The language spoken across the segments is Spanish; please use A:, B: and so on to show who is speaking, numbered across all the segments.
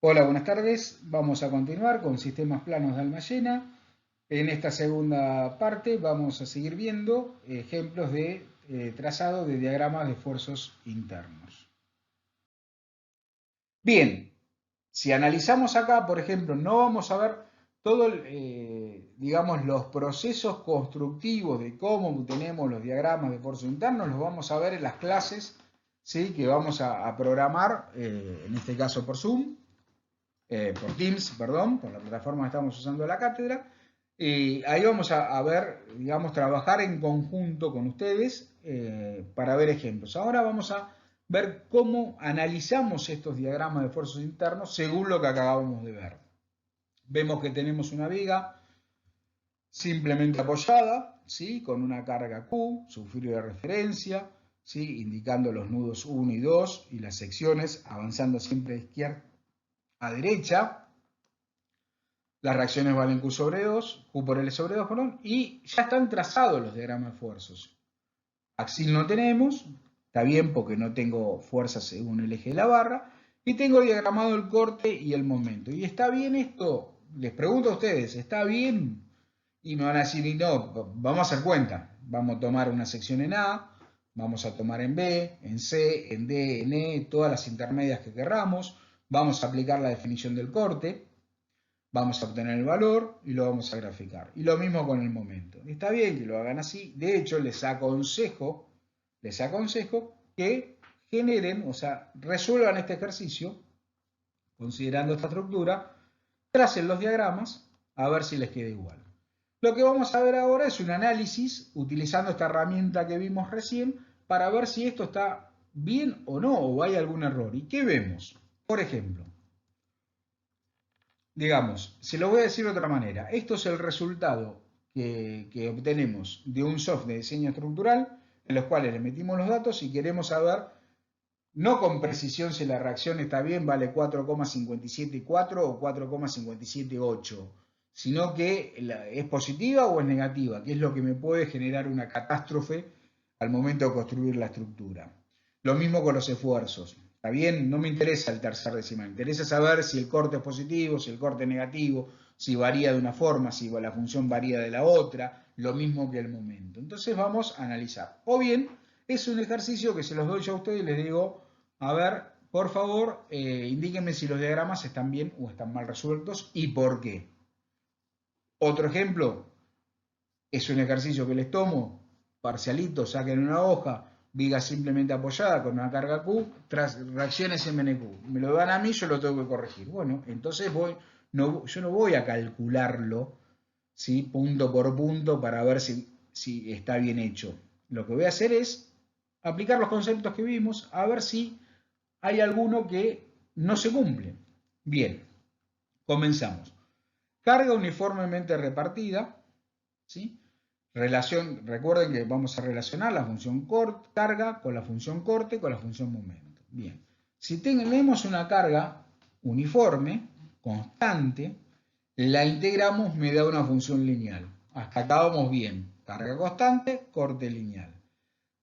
A: Hola, buenas tardes. Vamos a continuar con sistemas planos de alma llena. En esta segunda parte vamos a seguir viendo ejemplos de trazado de diagramas de esfuerzos internos. Bien, si analizamos acá, por ejemplo, no vamos a ver todos, digamos, los procesos constructivos de cómo tenemos los diagramas de esfuerzos internos, los vamos a ver en las clases, ¿sí? Que vamos a programar, en este caso por Zoom. Por Teams, perdón, por la plataforma que estamos usando de la cátedra. Ahí vamos a ver, digamos, trabajar en conjunto con ustedes para ver ejemplos. Ahora vamos a ver cómo analizamos estos diagramas de esfuerzos internos según lo que acabamos de ver. Vemos que tenemos una viga simplemente apoyada, ¿sí? Con una carga Q, su filo de referencia, ¿sí? Indicando los nudos 1 y 2 y las secciones avanzando siempre de izquierda a derecha. Las reacciones valen Q sobre 2, Q por L sobre 2, perdón, y ya están trazados los diagramas de esfuerzos. Axil no tenemos, está bien porque no tengo fuerza según el eje de la barra, y tengo diagramado el corte y el momento. ¿Y está bien esto? Les pregunto a ustedes, ¿está bien? Y me van a decir, no, vamos a hacer cuenta. Vamos a tomar una sección en A, vamos a tomar en B, en C, en D, en E, todas las intermedias que querramos, vamos a aplicar la definición del corte, vamos a obtener el valor y lo vamos a graficar. Y lo mismo con el momento. Está bien que lo hagan así. De hecho, les aconsejo que generen, o sea, resuelvan este ejercicio considerando esta estructura, tracen los diagramas a ver si les queda igual. Lo que vamos a ver ahora es un análisis utilizando esta herramienta que vimos recién para ver si esto está bien o no, o hay algún error. ¿Y qué vemos? Por ejemplo, digamos, se lo voy a decir de otra manera. Esto es el resultado que obtenemos de un software de diseño estructural en los cuales le metimos los datos y queremos saber, no con precisión si la reacción está bien, vale 4,574 o 4,578, sino que es positiva o es negativa, que es lo que me puede generar una catástrofe al momento de construir la estructura. Lo mismo con los esfuerzos. ¿Está bien? No me interesa el tercer decimal. Me interesa saber si el corte es positivo, si el corte es negativo, si varía de una forma, si la función varía de la otra, lo mismo que el momento. Entonces vamos a analizar. O bien, es un ejercicio que se los doy yo a ustedes y les digo, a ver, por favor, indíquenme si los diagramas están bien o están mal resueltos y por qué. Otro ejemplo, es un ejercicio que les tomo, parcialito, saquen una hoja, viga simplemente apoyada con una carga Q, tras reacciones MNQ. Me lo dan a mí, yo lo tengo que corregir. Bueno, entonces yo no voy a calcularlo, ¿sí? Punto por punto para ver si está bien hecho. Lo que voy a hacer es aplicar los conceptos que vimos, a ver si hay alguno que no se cumple. Bien, comenzamos. Carga uniformemente repartida, ¿sí? Recuerden que vamos a relacionar la función carga con la función corte con la función momento. Bien, si tenemos una carga uniforme, constante, la integramos, me da una función lineal. Hasta acá vamos bien. Carga constante, corte lineal.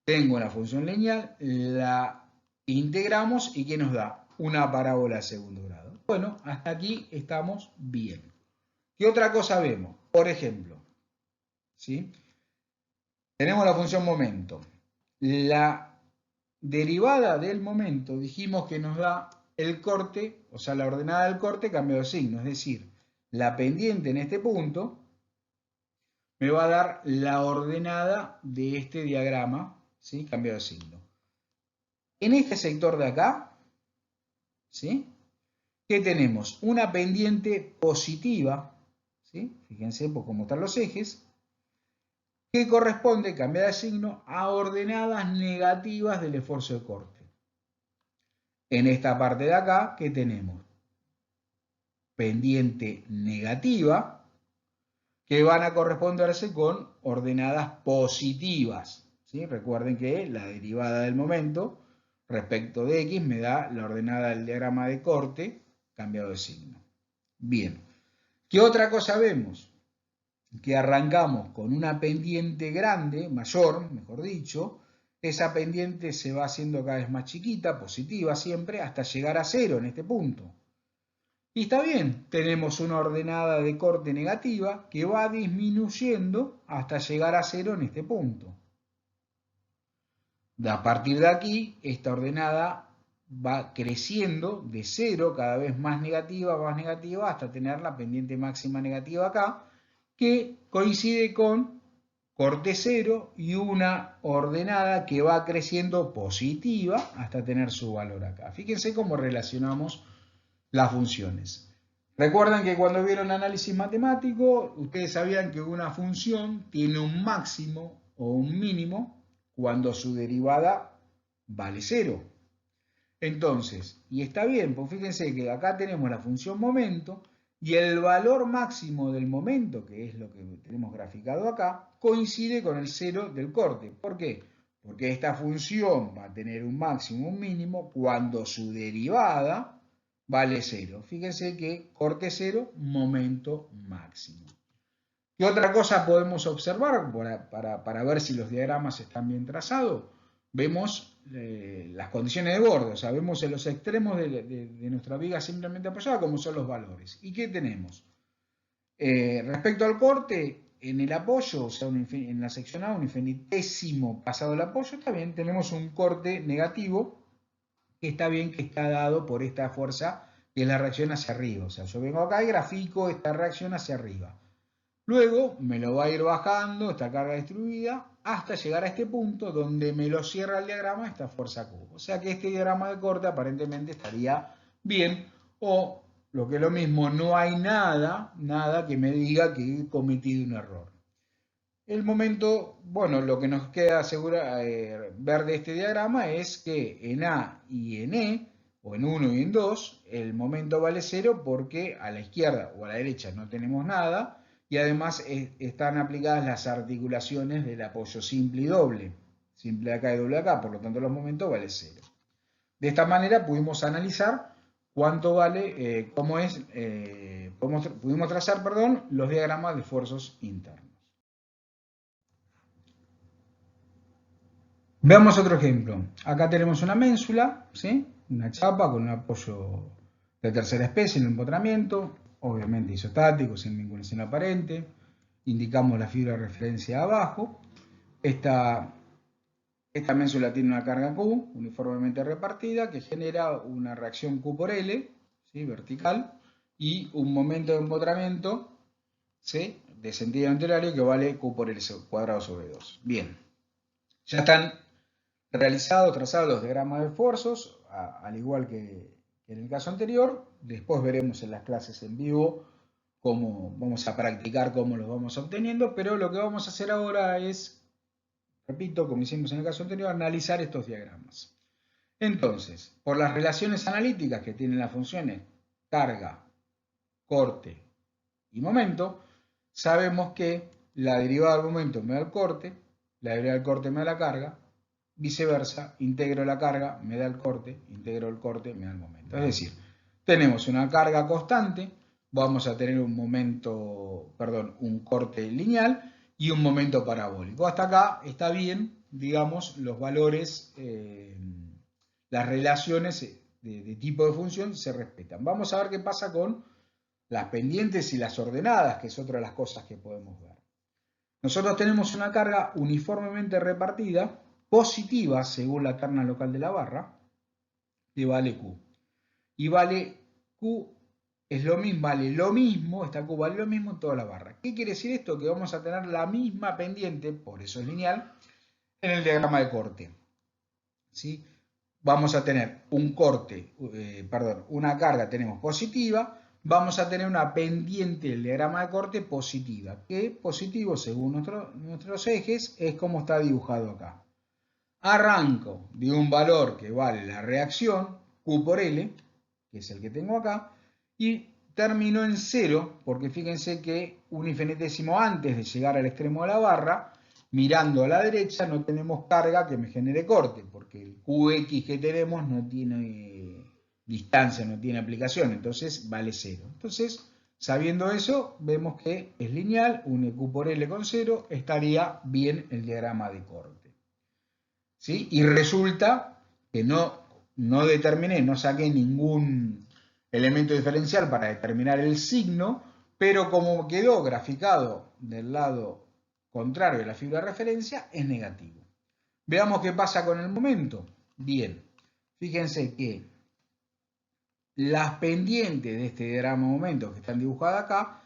A: Tengo una función lineal, la integramos y ¿qué nos da? Una parábola de segundo grado. Bueno, hasta aquí estamos bien. ¿Qué otra cosa vemos? Por ejemplo, ¿sí? Tenemos la función momento. La derivada del momento dijimos que nos da el corte, o sea, la ordenada del corte cambiado de signo. Es decir, la pendiente en este punto me va a dar la ordenada de este diagrama, ¿sí? Cambiado de signo. En este sector de acá, ¿sí? ¿Qué tenemos? Una pendiente positiva, ¿sí? Fíjense por cómo están los ejes, que corresponde, cambiar de signo, a ordenadas negativas del esfuerzo de corte. En esta parte de acá, ¿qué tenemos? Pendiente negativa, que van a corresponderse con ordenadas positivas, ¿sí? Recuerden que la derivada del momento respecto de X me da la ordenada del diagrama de corte cambiado de signo. Bien, ¿qué otra cosa vemos? Que arrancamos con una pendiente grande, mayor, mejor dicho, esa pendiente se va haciendo cada vez más chiquita, positiva siempre, hasta llegar a cero en este punto. Y está bien, tenemos una ordenada de corte negativa que va disminuyendo hasta llegar a 0 en este punto. A partir de aquí, esta ordenada va creciendo de 0, cada vez más negativa, hasta tener la pendiente máxima negativa acá, que coincide con corte 0 y una ordenada que va creciendo positiva hasta tener su valor acá. Fíjense cómo relacionamos las funciones. Recuerdan que cuando vieron análisis matemático, ustedes sabían que una función tiene un máximo o un mínimo cuando su derivada vale 0. Entonces, y está bien, pues fíjense que acá tenemos la función momento y el valor máximo del momento, que es lo que tenemos graficado acá, coincide con el 0 del corte. ¿Por qué? Porque esta función va a tener un máximo, un mínimo, cuando su derivada vale 0. Fíjense que corte 0, momento máximo. ¿Qué otra cosa podemos observar para ver si los diagramas están bien trazados? Vemos las condiciones de borde, o sea, vemos en los extremos de nuestra viga simplemente apoyada cómo son los valores. ¿Y qué tenemos? Respecto al corte, en el apoyo, o sea, en la sección A, un infinitésimo pasado el apoyo, está bien, tenemos un corte negativo, que está bien que está dado por esta fuerza que es la reacción hacia arriba. O sea, yo vengo acá y grafico esta reacción hacia arriba. Luego me lo va a ir bajando esta carga distribuida hasta llegar a este punto donde me lo cierra el diagrama esta fuerza Q. O sea que este diagrama de corte aparentemente estaría bien, o lo que es lo mismo, no hay nada que me diga que he cometido un error. El momento, bueno, lo que nos queda ver de este diagrama es que en A y en E, o en 1 y en 2, el momento vale 0 porque a la izquierda o a la derecha no tenemos nada, y además están aplicadas las articulaciones del apoyo simple y doble, simple acá y doble acá, por lo tanto los momentos vale 0. De esta manera pudimos analizar cuánto vale, pudimos trazar, los diagramas de esfuerzos internos. Veamos otro ejemplo. Acá tenemos una ménsula, ¿sí? Una chapa con un apoyo de tercera especie en el empotramiento, obviamente isostático, sin vinculación aparente. Indicamos la fibra de referencia abajo. Esta ménsula tiene una carga Q uniformemente repartida que genera una reacción Q por L, ¿sí? Vertical, y un momento de empotramiento, ¿sí? De sentido anterior que vale Q por L cuadrado sobre 2. Bien, ya están trazados los diagramas de esfuerzos, al igual que en el caso anterior. Después veremos en las clases en vivo cómo vamos a practicar, cómo los vamos obteniendo, pero lo que vamos a hacer ahora es, repito, como hicimos en el caso anterior, analizar estos diagramas. Entonces, por las relaciones analíticas que tienen las funciones carga, corte y momento, sabemos que la derivada del momento me da el corte, la derivada del corte me da la carga, viceversa, integro la carga, me da el corte, integro el corte, me da el momento. Es decir, tenemos una carga constante, vamos a tener un corte lineal y un momento parabólico. Hasta acá está bien, digamos, los valores, las relaciones de tipo de función se respetan. Vamos a ver qué pasa con las pendientes y las ordenadas, que es otra de las cosas que podemos ver. Nosotros tenemos una carga uniformemente repartida, positiva según la terna local de la barra, que vale Q. Y vale Q es lo mismo, vale lo mismo, esta Q vale lo mismo en toda la barra. ¿Qué quiere decir esto? Que vamos a tener la misma pendiente, por eso es lineal, en el diagrama de corte. ¿Sí? Vamos a tener una carga tenemos positiva, vamos a tener una pendiente del diagrama de corte positiva, que positivo según nuestros ejes es como está dibujado acá. Arranco de un valor que vale la reacción, Q por L, que es el que tengo acá, y termino en 0, porque fíjense que un infinitésimo antes de llegar al extremo de la barra, mirando a la derecha no tenemos carga que me genere corte, porque el QX que tenemos no tiene distancia, no tiene aplicación, entonces vale 0. Entonces, sabiendo eso, vemos que es lineal, un Q por L con 0, estaría bien el diagrama de corte. ¿Sí? Y resulta que no determiné, no saqué ningún elemento diferencial para determinar el signo, pero como quedó graficado del lado contrario de la fibra de referencia, es negativo. Veamos qué pasa con el momento. Bien, fíjense que las pendientes de este diagrama de momento que están dibujadas acá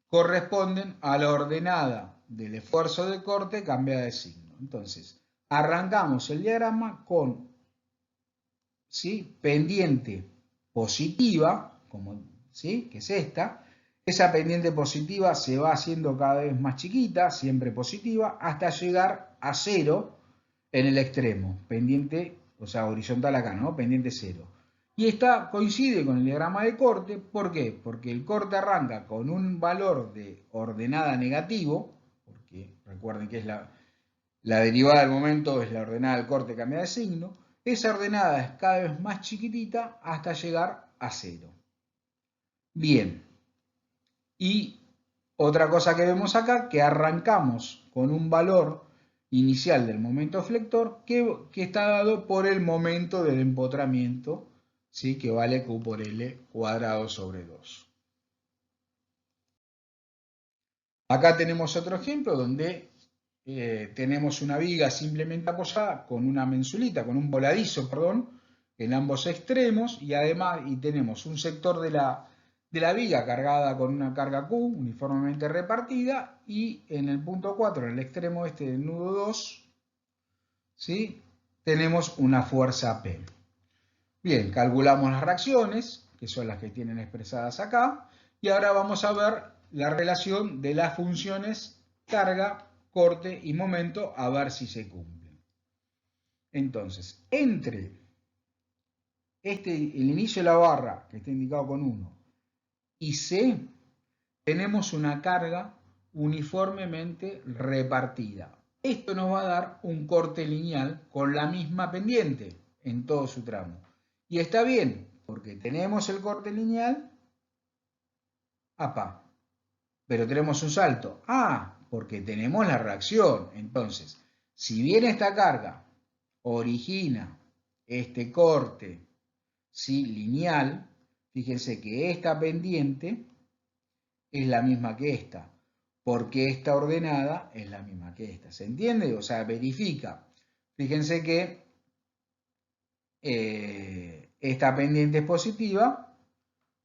A: corresponden a la ordenada del esfuerzo de corte cambiada de signo. Entonces, arrancamos el diagrama con, ¿sí?, pendiente positiva, como, ¿sí?, que es esta. Esa pendiente positiva se va haciendo cada vez más chiquita, siempre positiva, hasta llegar a 0 en el extremo, pendiente, o sea, horizontal acá, ¿no? Pendiente 0. Y esta coincide con el diagrama de corte. ¿Por qué? Porque el corte arranca con un valor de ordenada negativo, porque recuerden que es la derivada del momento, es la ordenada del corte cambiada de signo. Esa ordenada es cada vez más chiquitita hasta llegar a 0. Bien. Y otra cosa que vemos acá, que arrancamos con un valor inicial del momento flector que está dado por el momento del empotramiento, ¿sí?, que vale Q por L cuadrado sobre 2. Acá tenemos otro ejemplo donde tenemos una viga simplemente apoyada con una mensulita, con un voladizo, perdón, en ambos extremos, y además tenemos un sector de la viga cargada con una carga Q uniformemente repartida, y en el punto 4, en el extremo este del nudo 2, ¿sí?, tenemos una fuerza P. Bien, calculamos las reacciones, que son las que tienen expresadas acá, y ahora vamos a ver la relación de las funciones carga, corte y momento, a ver si se cumplen. Entonces, entre el inicio de la barra, que está indicado con 1, y C, tenemos una carga uniformemente repartida. Esto nos va a dar un corte lineal con la misma pendiente en todo su tramo. Y está bien, porque tenemos el corte lineal, apa, pero tenemos un salto. Porque tenemos la reacción. Entonces, si bien esta carga origina este corte, ¿sí?, lineal, fíjense que esta pendiente es la misma que esta, porque esta ordenada es la misma que esta. ¿Se entiende? O sea, verifica. Fíjense que esta pendiente es positiva,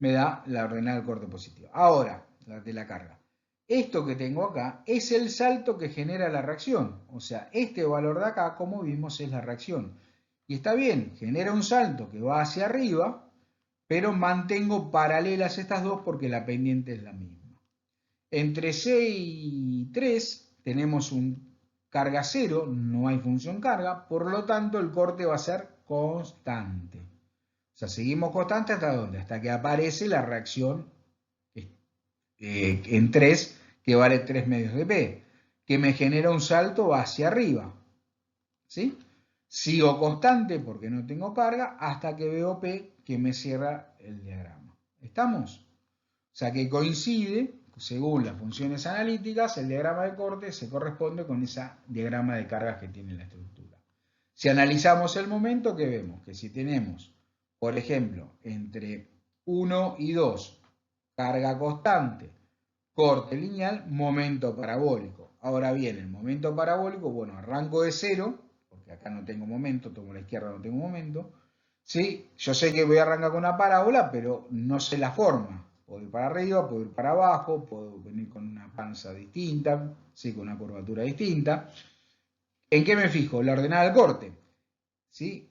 A: me da la ordenada del corte positiva. Ahora, la de la carga. Esto que tengo acá es el salto que genera la reacción. O sea, este valor de acá, como vimos, es la reacción. Y está bien, genera un salto que va hacia arriba, pero mantengo paralelas estas dos porque la pendiente es la misma. Entre C y 3 tenemos un carga 0, no hay función carga, por lo tanto el corte va a ser constante. O sea, seguimos constante ¿hasta dónde? Hasta que aparece la reacción en 3, que vale 3 medios de P, que me genera un salto hacia arriba. ¿Sí? Sigo constante porque no tengo carga hasta que veo P, que me cierra el diagrama. ¿Estamos? O sea que coincide, según las funciones analíticas, el diagrama de corte se corresponde con ese diagrama de cargas que tiene la estructura. Si analizamos el momento, ¿qué vemos? Que si tenemos, por ejemplo, entre 1 y 2, carga constante, corte lineal, momento parabólico. Ahora bien, el momento parabólico, bueno, arranco de 0, porque acá no tengo momento, tomo la izquierda, no tengo momento. ¿Sí? Yo sé que voy a arrancar con una parábola, pero no sé la forma. Puedo ir para arriba, puedo ir para abajo, puedo venir con una panza distinta, ¿sí?, con una curvatura distinta. ¿En qué me fijo? La ordenada del corte. ¿Sí?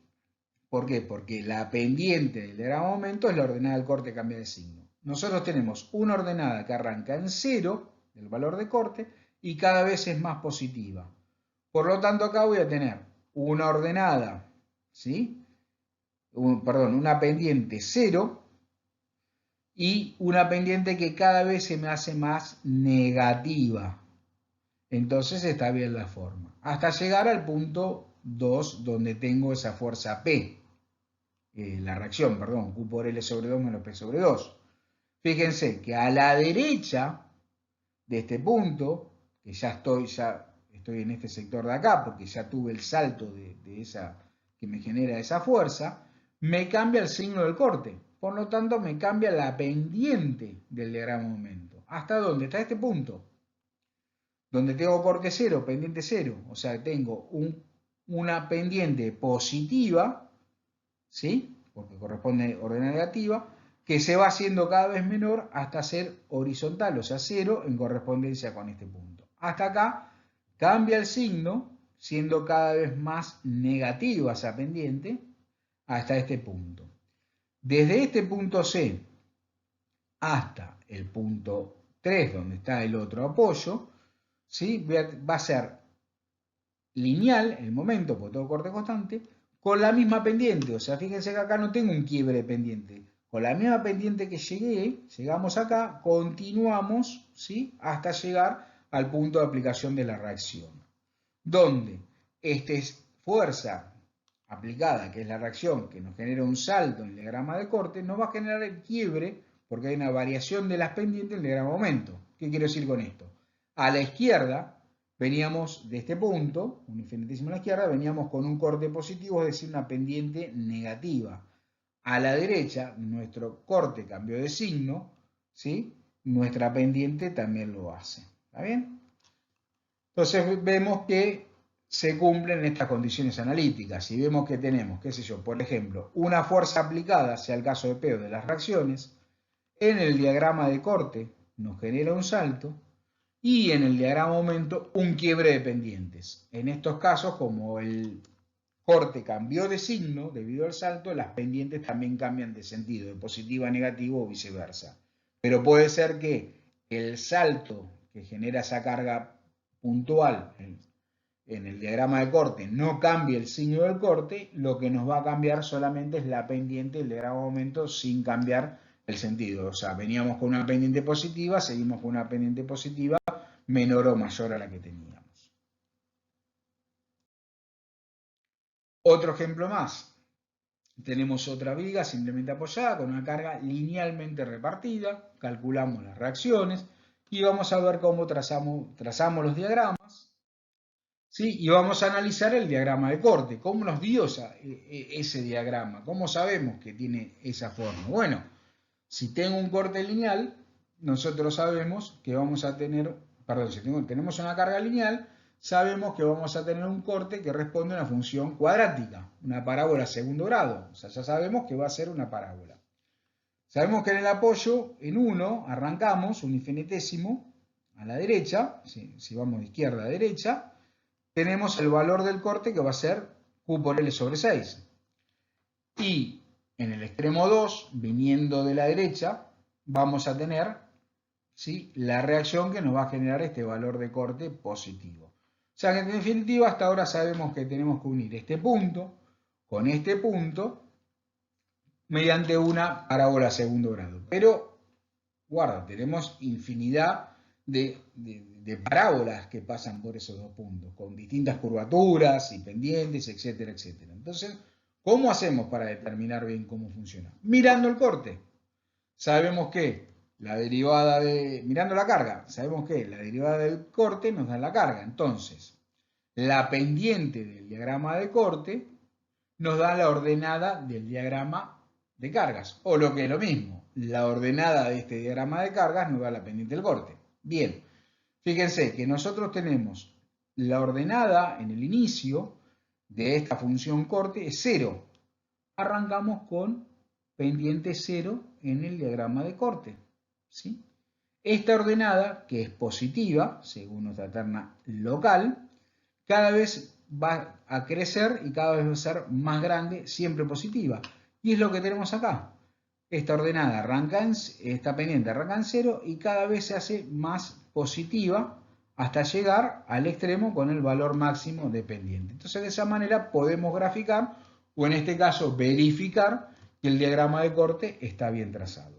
A: ¿Por qué? Porque la pendiente del diagrama de momento es la ordenada del corte cambia de signo. Nosotros tenemos una ordenada que arranca en 0, el valor de corte, y cada vez es más positiva. Por lo tanto, acá voy a tener una ordenada, ¿sí?, una pendiente 0 y una pendiente que cada vez se me hace más negativa. Entonces está bien la forma. Hasta llegar al punto 2, donde tengo esa fuerza P. La reacción, perdón, Q por L sobre 2 menos P sobre 2. Fíjense que a la derecha de este punto, que ya estoy en este sector de acá, porque ya tuve el salto de esa que me genera esa fuerza, me cambia el signo del corte. Por lo tanto, me cambia la pendiente del diagrama de momento. ¿Hasta dónde? Hasta este punto. Donde tengo corte 0, pendiente 0. O sea, tengo una pendiente positiva, ¿sí? Porque corresponde a ordenada negativa, que se va haciendo cada vez menor hasta ser horizontal, o sea, 0 en correspondencia con este punto. Hasta acá cambia el signo, siendo cada vez más negativa esa pendiente, hasta este punto. Desde este punto C hasta el punto 3, donde está el otro apoyo, ¿sí? Va a ser lineal el momento, por todo corte constante, con la misma pendiente. O sea, fíjense que acá no tengo un quiebre de pendiente. Con la misma pendiente que llegamos acá, continuamos, ¿sí? Hasta llegar al punto de aplicación de la reacción. Donde esta fuerza aplicada, que es la reacción que nos genera un salto en el diagrama de corte, nos va a generar el quiebre porque hay una variación de las pendientes en el diagrama de momento. ¿Qué quiero decir con esto? A la izquierda veníamos de este punto, un infinitésimo a la izquierda, veníamos con un corte positivo, es decir, una pendiente negativa. A la derecha, nuestro corte cambió de signo, ¿sí? Nuestra pendiente también lo hace. ¿Está bien? Entonces vemos que se cumplen estas condiciones analíticas. Si vemos que tenemos, qué sé yo, por ejemplo, una fuerza aplicada, sea el caso de P o de las reacciones, en el diagrama de corte nos genera un salto y en el diagrama de momento un quiebre de pendientes. En estos casos, como el corte cambió de signo debido al salto, las pendientes también cambian de sentido, de positivo a negativo o viceversa. Pero puede ser que el salto que genera esa carga puntual en el diagrama de corte no cambie el signo del corte, lo que nos va a cambiar solamente es la pendiente del diagrama de momento sin cambiar el sentido. O sea, veníamos con una pendiente positiva, seguimos con una pendiente positiva menor o mayor a la que teníamos. Otro ejemplo más. Tenemos otra viga simplemente apoyada con una carga linealmente repartida, calculamos las reacciones y vamos a ver cómo trazamos los diagramas, ¿sí? Y vamos a analizar el diagrama de corte, cómo nos dio ese diagrama, cómo sabemos que tiene esa forma. Bueno, si tengo un corte lineal, nosotros sabemos que vamos a tener, perdón, si tenemos una carga lineal, sabemos que vamos a tener un corte que responde a una función cuadrática, una parábola segundo grado. O sea, ya sabemos que va a ser una parábola. Sabemos que en el apoyo, en 1, arrancamos un infinitésimo a la derecha, si vamos de izquierda a derecha, tenemos el valor del corte que va a ser Q por L sobre 6. Y en el extremo 2, viniendo de la derecha, vamos a tener, ¿sí?, la reacción que nos va a generar este valor de corte positivo. O sea que en definitiva hasta ahora sabemos que tenemos que unir este punto con este punto mediante una parábola segundo grado. Pero, guarda, tenemos infinidad de parábolas que pasan por esos dos puntos, con distintas curvaturas y pendientes, etcétera, etcétera. Entonces, ¿cómo hacemos para determinar bien cómo funciona? Mirando el corte. Sabemos que la derivada mirando la carga, sabemos que la derivada del corte nos da la carga. Entonces, la pendiente del diagrama de corte nos da la ordenada del diagrama de cargas. O lo que es lo mismo, la ordenada de este diagrama de cargas nos da la pendiente del corte. Bien, fíjense que nosotros tenemos la ordenada en el inicio de esta función corte es 0. Arrancamos con pendiente 0 en el diagrama de corte, ¿sí? Esta ordenada, que es positiva, según nuestra terna local, cada vez va a crecer y cada vez va a ser más grande, siempre positiva. Y es lo que tenemos acá. Esta ordenada esta pendiente arranca en 0 y cada vez se hace más positiva hasta llegar al extremo con el valor máximo de pendiente. Entonces de esa manera podemos graficar o en este caso verificar que el diagrama de corte está bien trazado.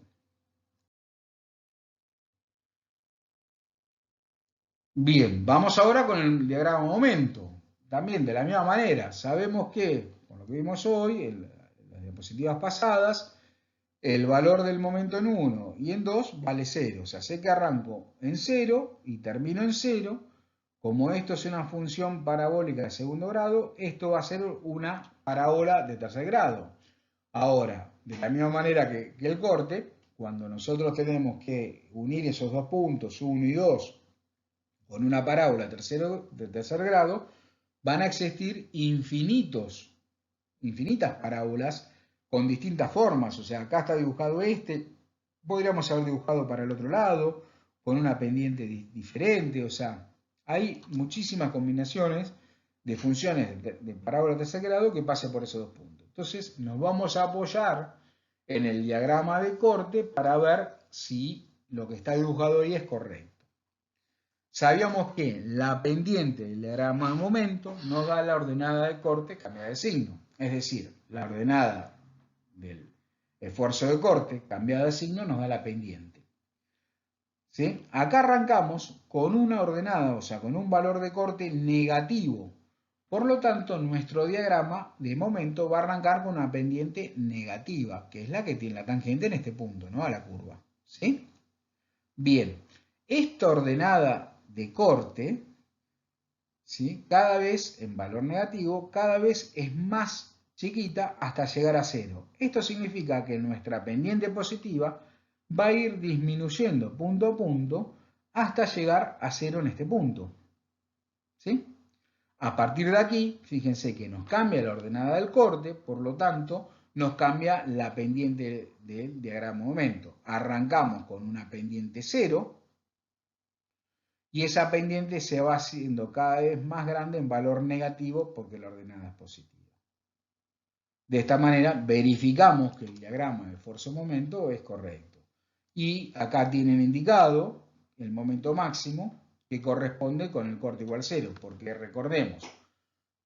A: Bien, vamos ahora con el diagrama de momento. También de la misma manera, sabemos que, por lo que vimos hoy, en las diapositivas pasadas, el valor del momento en 1 y en 2 vale 0. O sea, sé que arranco en 0 y termino en 0. Como esto es una función parabólica de segundo grado, esto va a ser una parábola de tercer grado. Ahora, de la misma manera que el corte, cuando nosotros tenemos que unir esos dos puntos, 1 y 2, con una parábola de tercer grado, van a existir infinitas parábolas con distintas formas. O sea, acá está dibujado podríamos haber dibujado para el otro lado, con una pendiente diferente. O sea, hay muchísimas combinaciones de funciones de parábola de tercer grado que pasen por esos dos puntos. Entonces, nos vamos a apoyar en el diagrama de corte para ver si lo que está dibujado ahí es correcto. Sabíamos que la pendiente del diagrama de momento nos da la ordenada de corte cambiada de signo. Es decir, la ordenada del esfuerzo de corte cambiada de signo nos da la pendiente. ¿Sí? Acá arrancamos con una ordenada, o sea, con un valor de corte negativo. Por lo tanto, nuestro diagrama de momento va a arrancar con una pendiente negativa, que es la que tiene la tangente en este punto, ¿no? A la curva. ¿Sí? Bien, esta ordenada de corte, ¿sí? Cada vez, en valor negativo, cada vez es más chiquita hasta llegar a 0. Esto significa que nuestra pendiente positiva va a ir disminuyendo punto a punto hasta llegar a 0 en este punto. ¿Sí? A partir de aquí, fíjense que nos cambia la ordenada del corte, por lo tanto, nos cambia la pendiente del diagrama de momento. Arrancamos con una pendiente 0, y esa pendiente se va haciendo cada vez más grande en valor negativo porque la ordenada es positiva. De esta manera verificamos que el diagrama de esfuerzo-momento es correcto. Y acá tienen indicado el momento máximo que corresponde con el corte igual 0, porque recordemos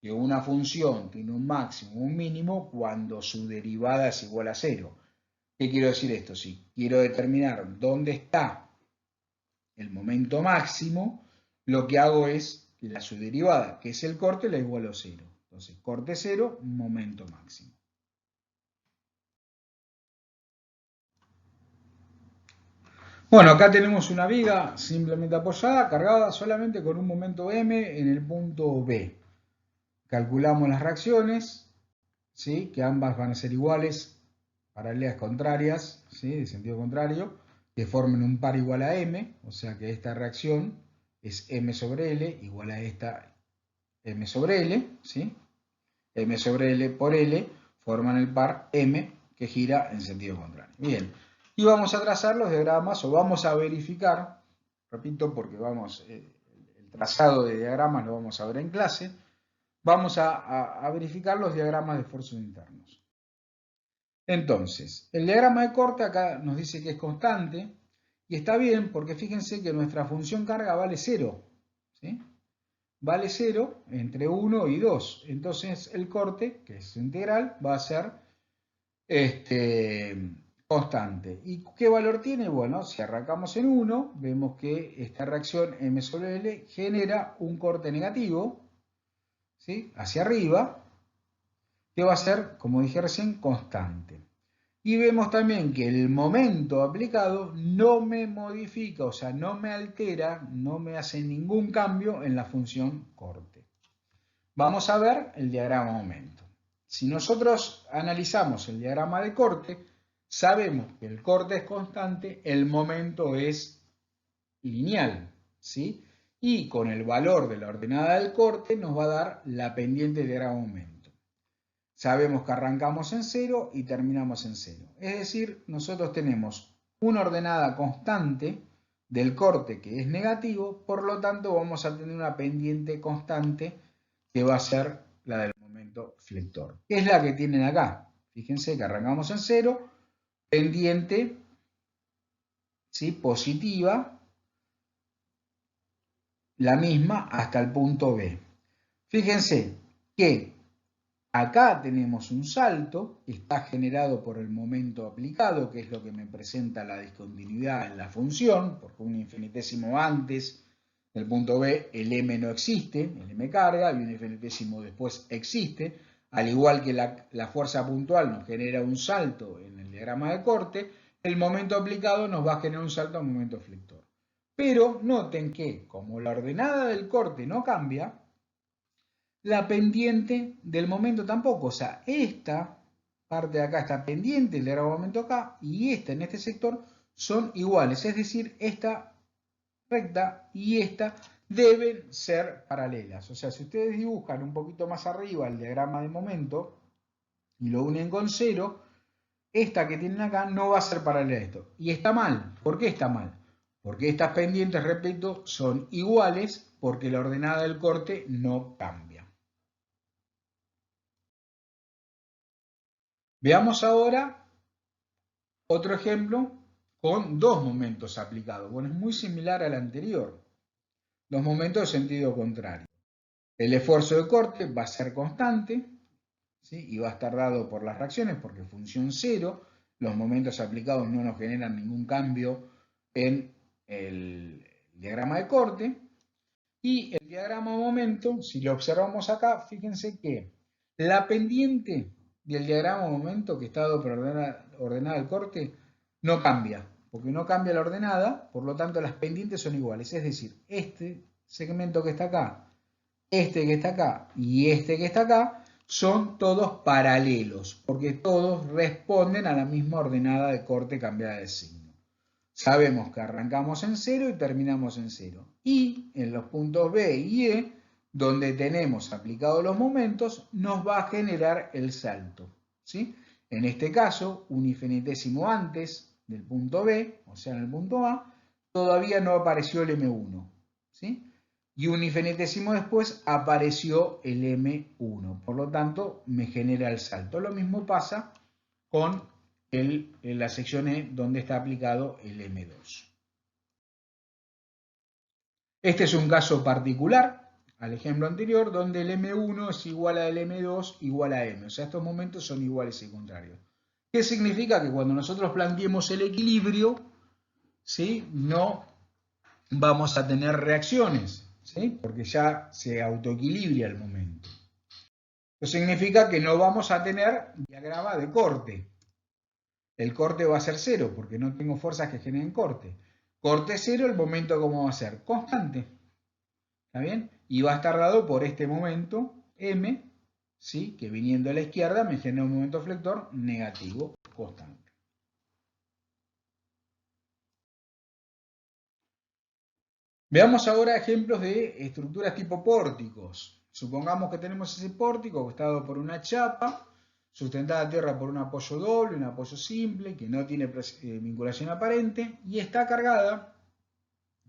A: que una función tiene un máximo o un mínimo cuando su derivada es igual a 0. ¿Qué quiero decir esto? Si quiero determinar dónde está el momento máximo, lo que hago es la subderivada, que es el corte, la igualo a 0. Entonces, corte 0, momento máximo. Bueno, acá tenemos una viga simplemente apoyada, cargada solamente con un momento M en el punto B. Calculamos las reacciones, ¿sí? Que ambas van a ser iguales, paralelas contrarias, ¿sí? De sentido contrario, que formen un par igual a M, o sea que esta reacción es M sobre L igual a esta M sobre L, ¿sí? M sobre L por L forman el par M que gira en sentido contrario. Bien, y vamos a trazar los diagramas o vamos a verificar, repito porque el trazado de diagramas lo vamos a ver en clase, vamos a verificar los diagramas de esfuerzos internos. Entonces, el diagrama de corte acá nos dice que es constante y está bien porque fíjense que nuestra función carga vale 0, ¿sí? Vale 0 entre 1 y 2. Entonces el corte, que es integral, va a ser constante. ¿Y qué valor tiene? Bueno, si arrancamos en 1, vemos que esta reacción M sobre L genera un corte negativo, ¿sí? Hacia arriba, que va a ser, como dije recién, constante. Y vemos también que el momento aplicado no me modifica, o sea, no me altera, no me hace ningún cambio en la función corte. Vamos a ver el diagrama momento. Si nosotros analizamos el diagrama de corte, sabemos que el corte es constante, el momento es lineal, ¿sí? Y con el valor de la ordenada del corte nos va a dar la pendiente del diagrama momento. Sabemos que arrancamos en 0 y terminamos en 0. Es decir, nosotros tenemos una ordenada constante del corte que es negativo, por lo tanto vamos a tener una pendiente constante que va a ser la del momento flector, que es la que tienen acá. Fíjense que arrancamos en 0, pendiente, ¿sí? Positiva, la misma hasta el punto B. Fíjense que acá tenemos un salto que está generado por el momento aplicado, que es lo que me presenta la discontinuidad en la función, porque un infinitésimo antes del punto B, el M no existe, el M carga, y un infinitésimo después existe, al igual que la fuerza puntual nos genera un salto en el diagrama de corte, el momento aplicado nos va a generar un salto al momento flector. Pero noten que, como la ordenada del corte no cambia, la pendiente del momento tampoco, o sea, esta parte de acá está pendiente, el diagrama de momento acá, y esta en este sector son iguales, es decir, esta recta y esta deben ser paralelas. O sea, si ustedes dibujan un poquito más arriba el diagrama de momento y lo unen con 0, esta que tienen acá no va a ser paralela a esto. Y está mal. ¿Por qué está mal? Porque estas pendientes, repito, son iguales porque la ordenada del corte no cambia. Veamos ahora otro ejemplo con dos momentos aplicados. Bueno, es muy similar al anterior. Dos momentos de sentido contrario. El esfuerzo de corte va a ser constante, ¿sí? Y va a estar dado por las reacciones porque función 0. Los momentos aplicados no nos generan ningún cambio en el diagrama de corte. Y el diagrama de momento, si lo observamos acá, fíjense que la pendiente del diagrama de momento que está dado por ordenada el corte no cambia, porque no cambia la ordenada, por lo tanto las pendientes son iguales. Es decir, este segmento que está acá, este que está acá y este que está acá son todos paralelos, porque todos responden a la misma ordenada de corte cambiada de signo. Sabemos que arrancamos en 0 y terminamos en 0. Y en los puntos B y E, donde tenemos aplicados los momentos, nos va a generar el salto, ¿sí? En este caso, un infinitésimo antes del punto B, o sea, en el punto A, todavía no apareció el M1, ¿sí? Y un infinitésimo después apareció el M1. Por lo tanto, me genera el salto. Lo mismo pasa con en la sección E donde está aplicado el M2. Este es un caso particular al ejemplo anterior donde el M1 es igual al M2 igual a M. O sea, estos momentos son iguales y contrarios. ¿Qué significa? Que cuando nosotros planteemos el equilibrio, ¿sí? No vamos a tener reacciones, ¿sí? Porque ya se autoequilibra el momento. Eso significa que no vamos a tener diagrama de corte. El corte va a ser 0 porque no tengo fuerzas que generen corte. Corte 0, el momento ¿cómo va a ser? Constante. ¿Está bien? Y va a estar dado por este momento M, ¿sí? Que viniendo a la izquierda me genera un momento flector negativo, constante. Veamos ahora ejemplos de estructuras tipo pórticos. Supongamos que tenemos ese pórtico que está dado por una chapa, sustentada a tierra por un apoyo doble, un apoyo simple, que no tiene vinculación aparente, y está cargada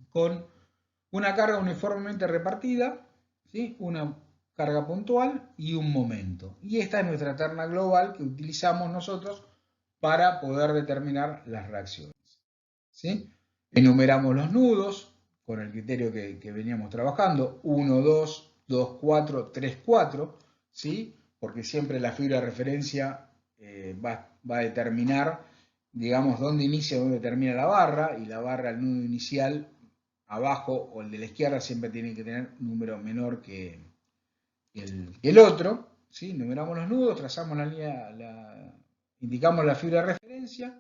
A: con una carga uniformemente repartida, ¿sí? Una carga puntual y un momento. Y esta es nuestra terna global que utilizamos nosotros para poder determinar las reacciones, ¿sí? Enumeramos los nudos con el criterio que veníamos trabajando, 1, 2, 2, 4, 3, 4, ¿sí? Porque siempre la fibra de referencia va a determinar, digamos, dónde inicia, dónde termina la barra, y la barra, el nudo inicial, abajo o el de la izquierda siempre tiene que tener un número menor que el otro, ¿sí? Numeramos los nudos, trazamos la línea, indicamos la fibra de referencia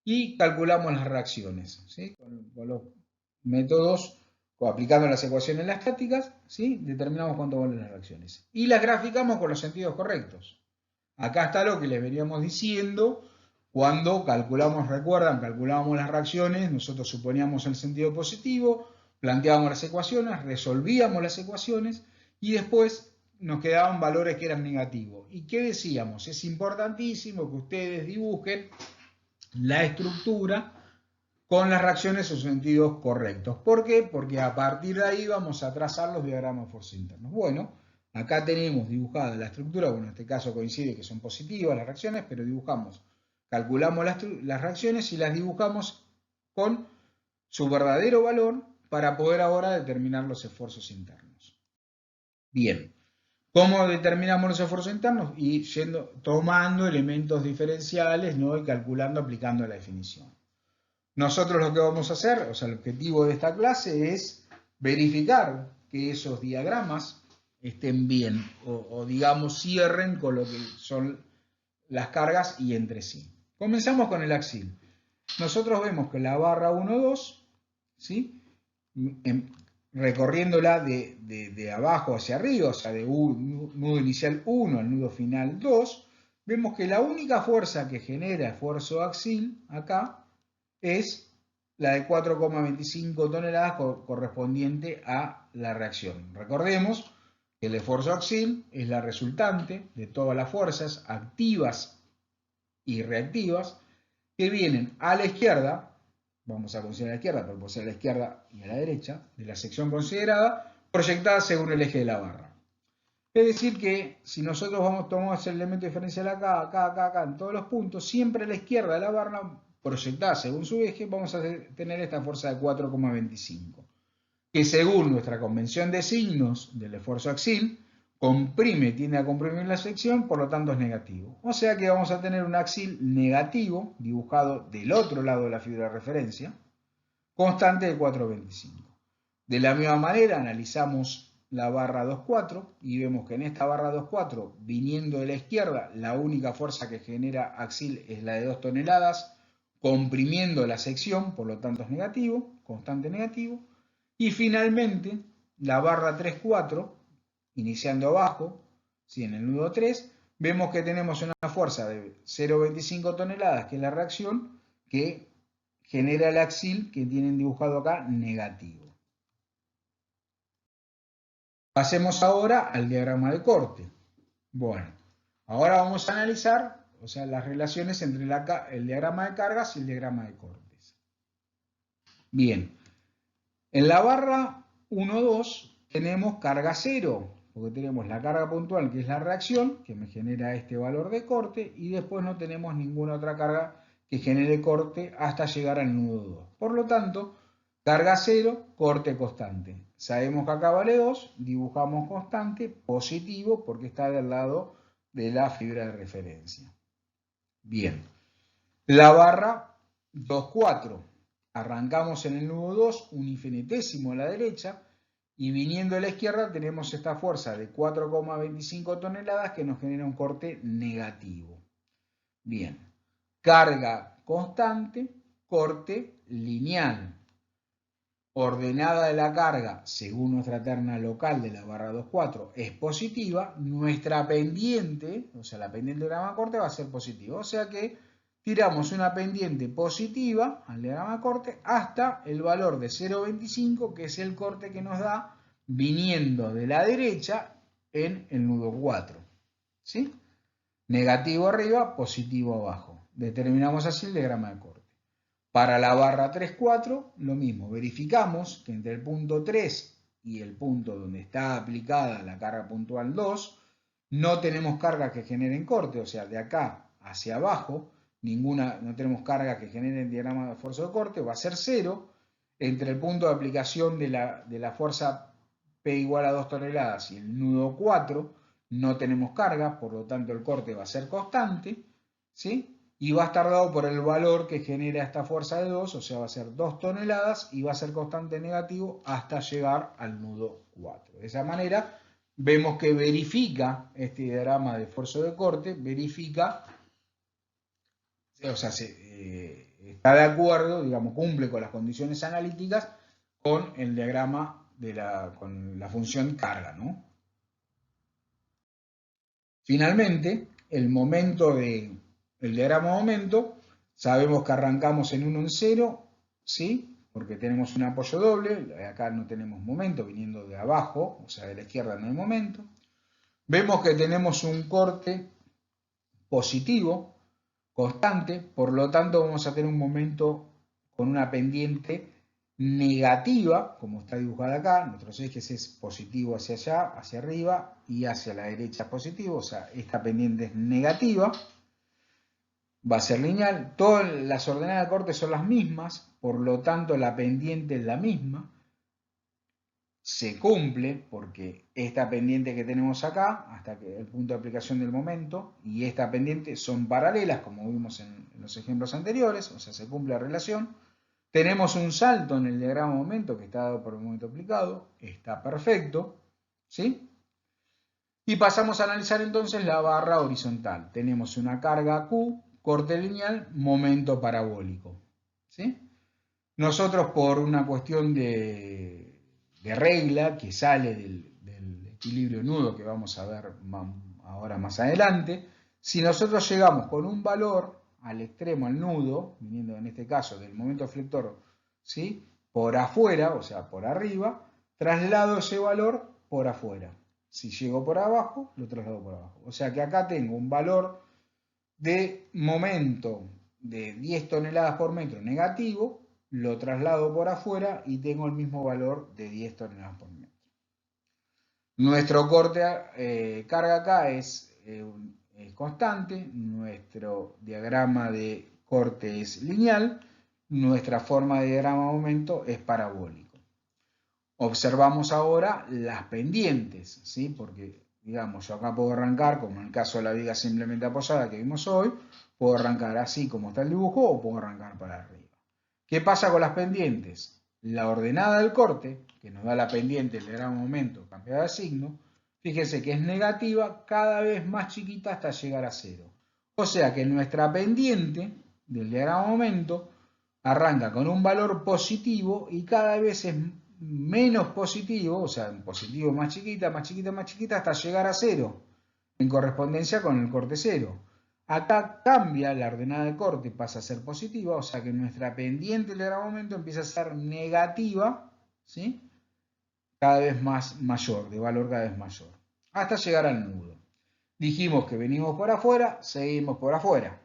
A: y calculamos las reacciones, ¿sí? Con los métodos, aplicando las ecuaciones las estáticas, ¿sí? Determinamos cuánto valen las reacciones. Y las graficamos con los sentidos correctos. Acá está lo que les veníamos diciendo cuando calculamos, recuerdan, calculábamos las reacciones, nosotros suponíamos el sentido positivo, planteábamos las ecuaciones, resolvíamos las ecuaciones y después nos quedaban valores que eran negativos. ¿Y qué decíamos? Es importantísimo que ustedes dibujen la estructura con las reacciones en sentidos correctos. ¿Por qué? Porque a partir de ahí vamos a trazar los diagramas de fuerza internos. Bueno, acá tenemos dibujada la estructura, bueno, en este caso coincide que son positivas las reacciones, pero calculamos las reacciones y las dibujamos con su verdadero valor para poder ahora determinar los esfuerzos internos. Bien, ¿cómo determinamos los esfuerzos internos? Y tomando elementos diferenciales, ¿no? Y calculando, aplicando la definición. Nosotros lo que vamos a hacer, o sea, el objetivo de esta clase es verificar que esos diagramas estén bien o digamos cierren con lo que son las cargas y entre sí. Comenzamos con el axil. Nosotros vemos que la barra 1, 2, ¿sí? Recorriéndola de abajo hacia arriba, o sea, de nudo inicial 1 al nudo final 2, vemos que la única fuerza que genera esfuerzo axil acá es la de 4,25 toneladas correspondiente a la reacción. Recordemos que el esfuerzo axil es la resultante de todas las fuerzas activas y reactivas que vienen a la izquierda, vamos a considerar a la izquierda, pero puede ser a la izquierda y a la derecha, de la sección considerada, proyectada según el eje de la barra. Es decir que si nosotros tomamos el elemento diferencial acá, acá, en todos los puntos, siempre a la izquierda de la barra, proyectada según su eje, vamos a tener esta fuerza de 4,25, que según nuestra convención de signos del esfuerzo axil, tiende a comprimir la sección, por lo tanto es negativo. O sea que vamos a tener un axil negativo, dibujado del otro lado de la fibra de referencia, constante de 4,25. De la misma manera analizamos la barra 2,4 y vemos que en esta barra 2,4, viniendo de la izquierda, la única fuerza que genera axil es la de 2 toneladas, comprimiendo la sección, por lo tanto es negativo, constante negativo. Y finalmente, la barra 3,4, iniciando abajo, ¿sí? En el nudo 3, vemos que tenemos una fuerza de 0,25 toneladas, que es la reacción, que genera el axil que tienen dibujado acá negativo. Pasemos ahora al diagrama de corte. Bueno, ahora vamos a analizar, las relaciones entre el diagrama de cargas y el diagrama de cortes. Bien, en la barra 1,2 tenemos carga 0, porque tenemos la carga puntual, que es la reacción, que me genera este valor de corte, y después no tenemos ninguna otra carga que genere corte hasta llegar al nudo 2. Por lo tanto, carga 0, corte constante. Sabemos que acá vale 2, dibujamos constante, positivo, porque está del lado de la fibra de referencia. Bien, la barra 2,4. Arrancamos en el nudo 2, un infinitésimo a la derecha, y viniendo a la izquierda tenemos esta fuerza de 4,25 toneladas que nos genera un corte negativo. Bien, carga constante, corte lineal. Ordenada de la carga, según nuestra terna local de la barra 2,4, es positiva, nuestra pendiente, la pendiente del diagrama de corte va a ser positiva. O sea que tiramos una pendiente positiva al diagrama de corte hasta el valor de 0,25, que es el corte que nos da viniendo de la derecha en el nudo 4. ¿Sí? Negativo arriba, positivo abajo. Determinamos así el diagrama de corte. Para la barra 3,4, lo mismo. Verificamos que entre el punto 3 y el punto donde está aplicada la carga puntual 2, no tenemos cargas que generen corte. O sea, de acá hacia abajo, no tenemos cargas que generen diagrama de esfuerzo de corte, va a ser 0. Entre el punto de aplicación de la fuerza P igual a 2 toneladas y el nudo 4, no tenemos carga, por lo tanto el corte va a ser constante, ¿sí? Y va a estar dado por el valor que genera esta fuerza de 2, o sea, va a ser 2 toneladas y va a ser constante negativo hasta llegar al nudo 4. De esa manera, vemos que verifica este diagrama de esfuerzo de corte, verifica, está de acuerdo, digamos, cumple con las condiciones analíticas con el diagrama con la función carga, ¿no? Finalmente, el diagrama de momento, sabemos que arrancamos en 1 en 0, ¿sí? Porque tenemos un apoyo doble, acá no tenemos momento, viniendo de abajo, o sea, de la izquierda no hay momento. Vemos que tenemos un corte positivo, constante, por lo tanto vamos a tener un momento con una pendiente negativa, como está dibujada acá. Nuestros ejes es positivo hacia allá, hacia arriba, y hacia la derecha es positivo, o sea, esta pendiente es negativa, va a ser lineal. Todas las ordenadas de corte son las mismas, por lo tanto la pendiente es la misma. Se cumple porque esta pendiente que tenemos acá, hasta que el punto de aplicación del momento, y esta pendiente son paralelas, como vimos en los ejemplos anteriores, o sea, se cumple la relación. Tenemos un salto en el diagrama de momento que está dado por el momento aplicado, está perfecto, ¿sí? Y pasamos a analizar entonces la barra horizontal. Tenemos una carga Q, corte lineal, momento parabólico, ¿sí? Nosotros, por una cuestión de regla que sale del equilibrio nudo que vamos a ver ahora más adelante, Si nosotros llegamos con un valor al extremo, al nudo, viniendo en este caso del momento flector, ¿sí?, por afuera, o sea, por arriba, traslado ese valor por afuera. Si llego por abajo, lo traslado por abajo. O sea que acá tengo un valor de momento de 10 toneladas por metro negativo, lo traslado por afuera y tengo el mismo valor de 10 toneladas por metro. Nuestro corte carga acá es constante, nuestro diagrama de corte es lineal, nuestra forma de diagrama de momento es parabólico. Observamos ahora las pendientes, ¿sí? Porque, digamos, yo acá puedo arrancar, como en el caso de la viga simplemente apoyada que vimos hoy, puedo arrancar así como está el dibujo o puedo arrancar para arriba. ¿Qué pasa con las pendientes? La ordenada del corte, que nos da la pendiente, el diagrama de momento cambiada de signo, fíjense que es negativa cada vez más chiquita hasta llegar a cero. O sea que nuestra pendiente del diagrama de momento arranca con un valor positivo y cada vez es menos positivo, o sea, positivo más chiquita, más chiquita, más chiquita, hasta llegar a cero, en correspondencia con el corte cero. Acá cambia la ordenada de corte, pasa a ser positiva, o sea que nuestra pendiente del diagrama de momento empieza a ser negativa, ¿sí?, cada vez más mayor, de valor cada vez mayor, hasta llegar al nudo. Dijimos que venimos por afuera, seguimos por afuera.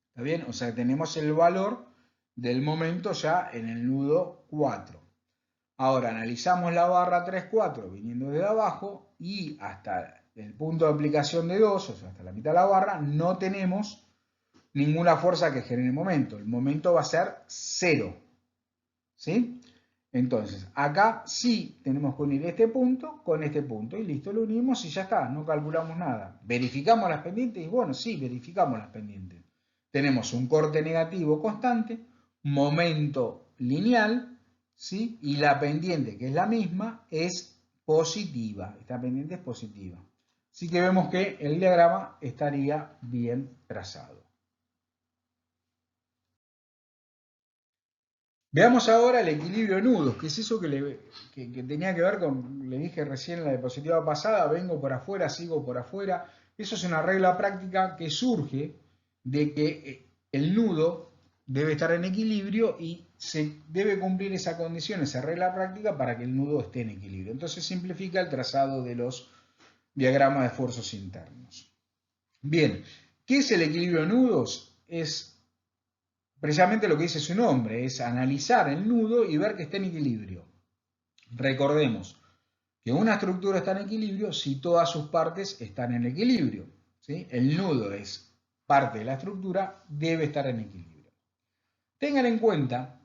A: ¿Está bien? O sea, tenemos el valor del momento ya en el nudo 4. Ahora analizamos la barra 3,4 viniendo desde abajo y hasta el punto de aplicación de 2, o sea, hasta la mitad de la barra, no tenemos ninguna fuerza que genere momento. El momento va a ser 0. ¿Sí? Entonces, acá sí tenemos que unir este punto con este punto y listo, lo unimos y ya está, no calculamos nada. ¿Verificamos las pendientes? Y bueno, sí, verificamos las pendientes. Tenemos un corte negativo constante, momento lineal, ¿sí?, y la pendiente, que es la misma, es positiva. Esta pendiente es positiva. Así que vemos que el diagrama estaría bien trazado. Veamos ahora el equilibrio de nudos, que es eso que tenía que ver con, le dije recién en la diapositiva pasada, vengo por afuera, sigo por afuera. Eso es una regla práctica que surge de que el nudo debe estar en equilibrio y se debe cumplir esa condición, esa regla práctica para que el nudo esté en equilibrio. Entonces simplifica el trazado de los diagramas de esfuerzos internos. Bien, ¿qué es el equilibrio de nudos? Es precisamente lo que dice su nombre, es analizar el nudo y ver que está en equilibrio. Recordemos que una estructura está en equilibrio si todas sus partes están en equilibrio, ¿sí? El nudo es parte de la estructura, debe estar en equilibrio. Tengan en cuenta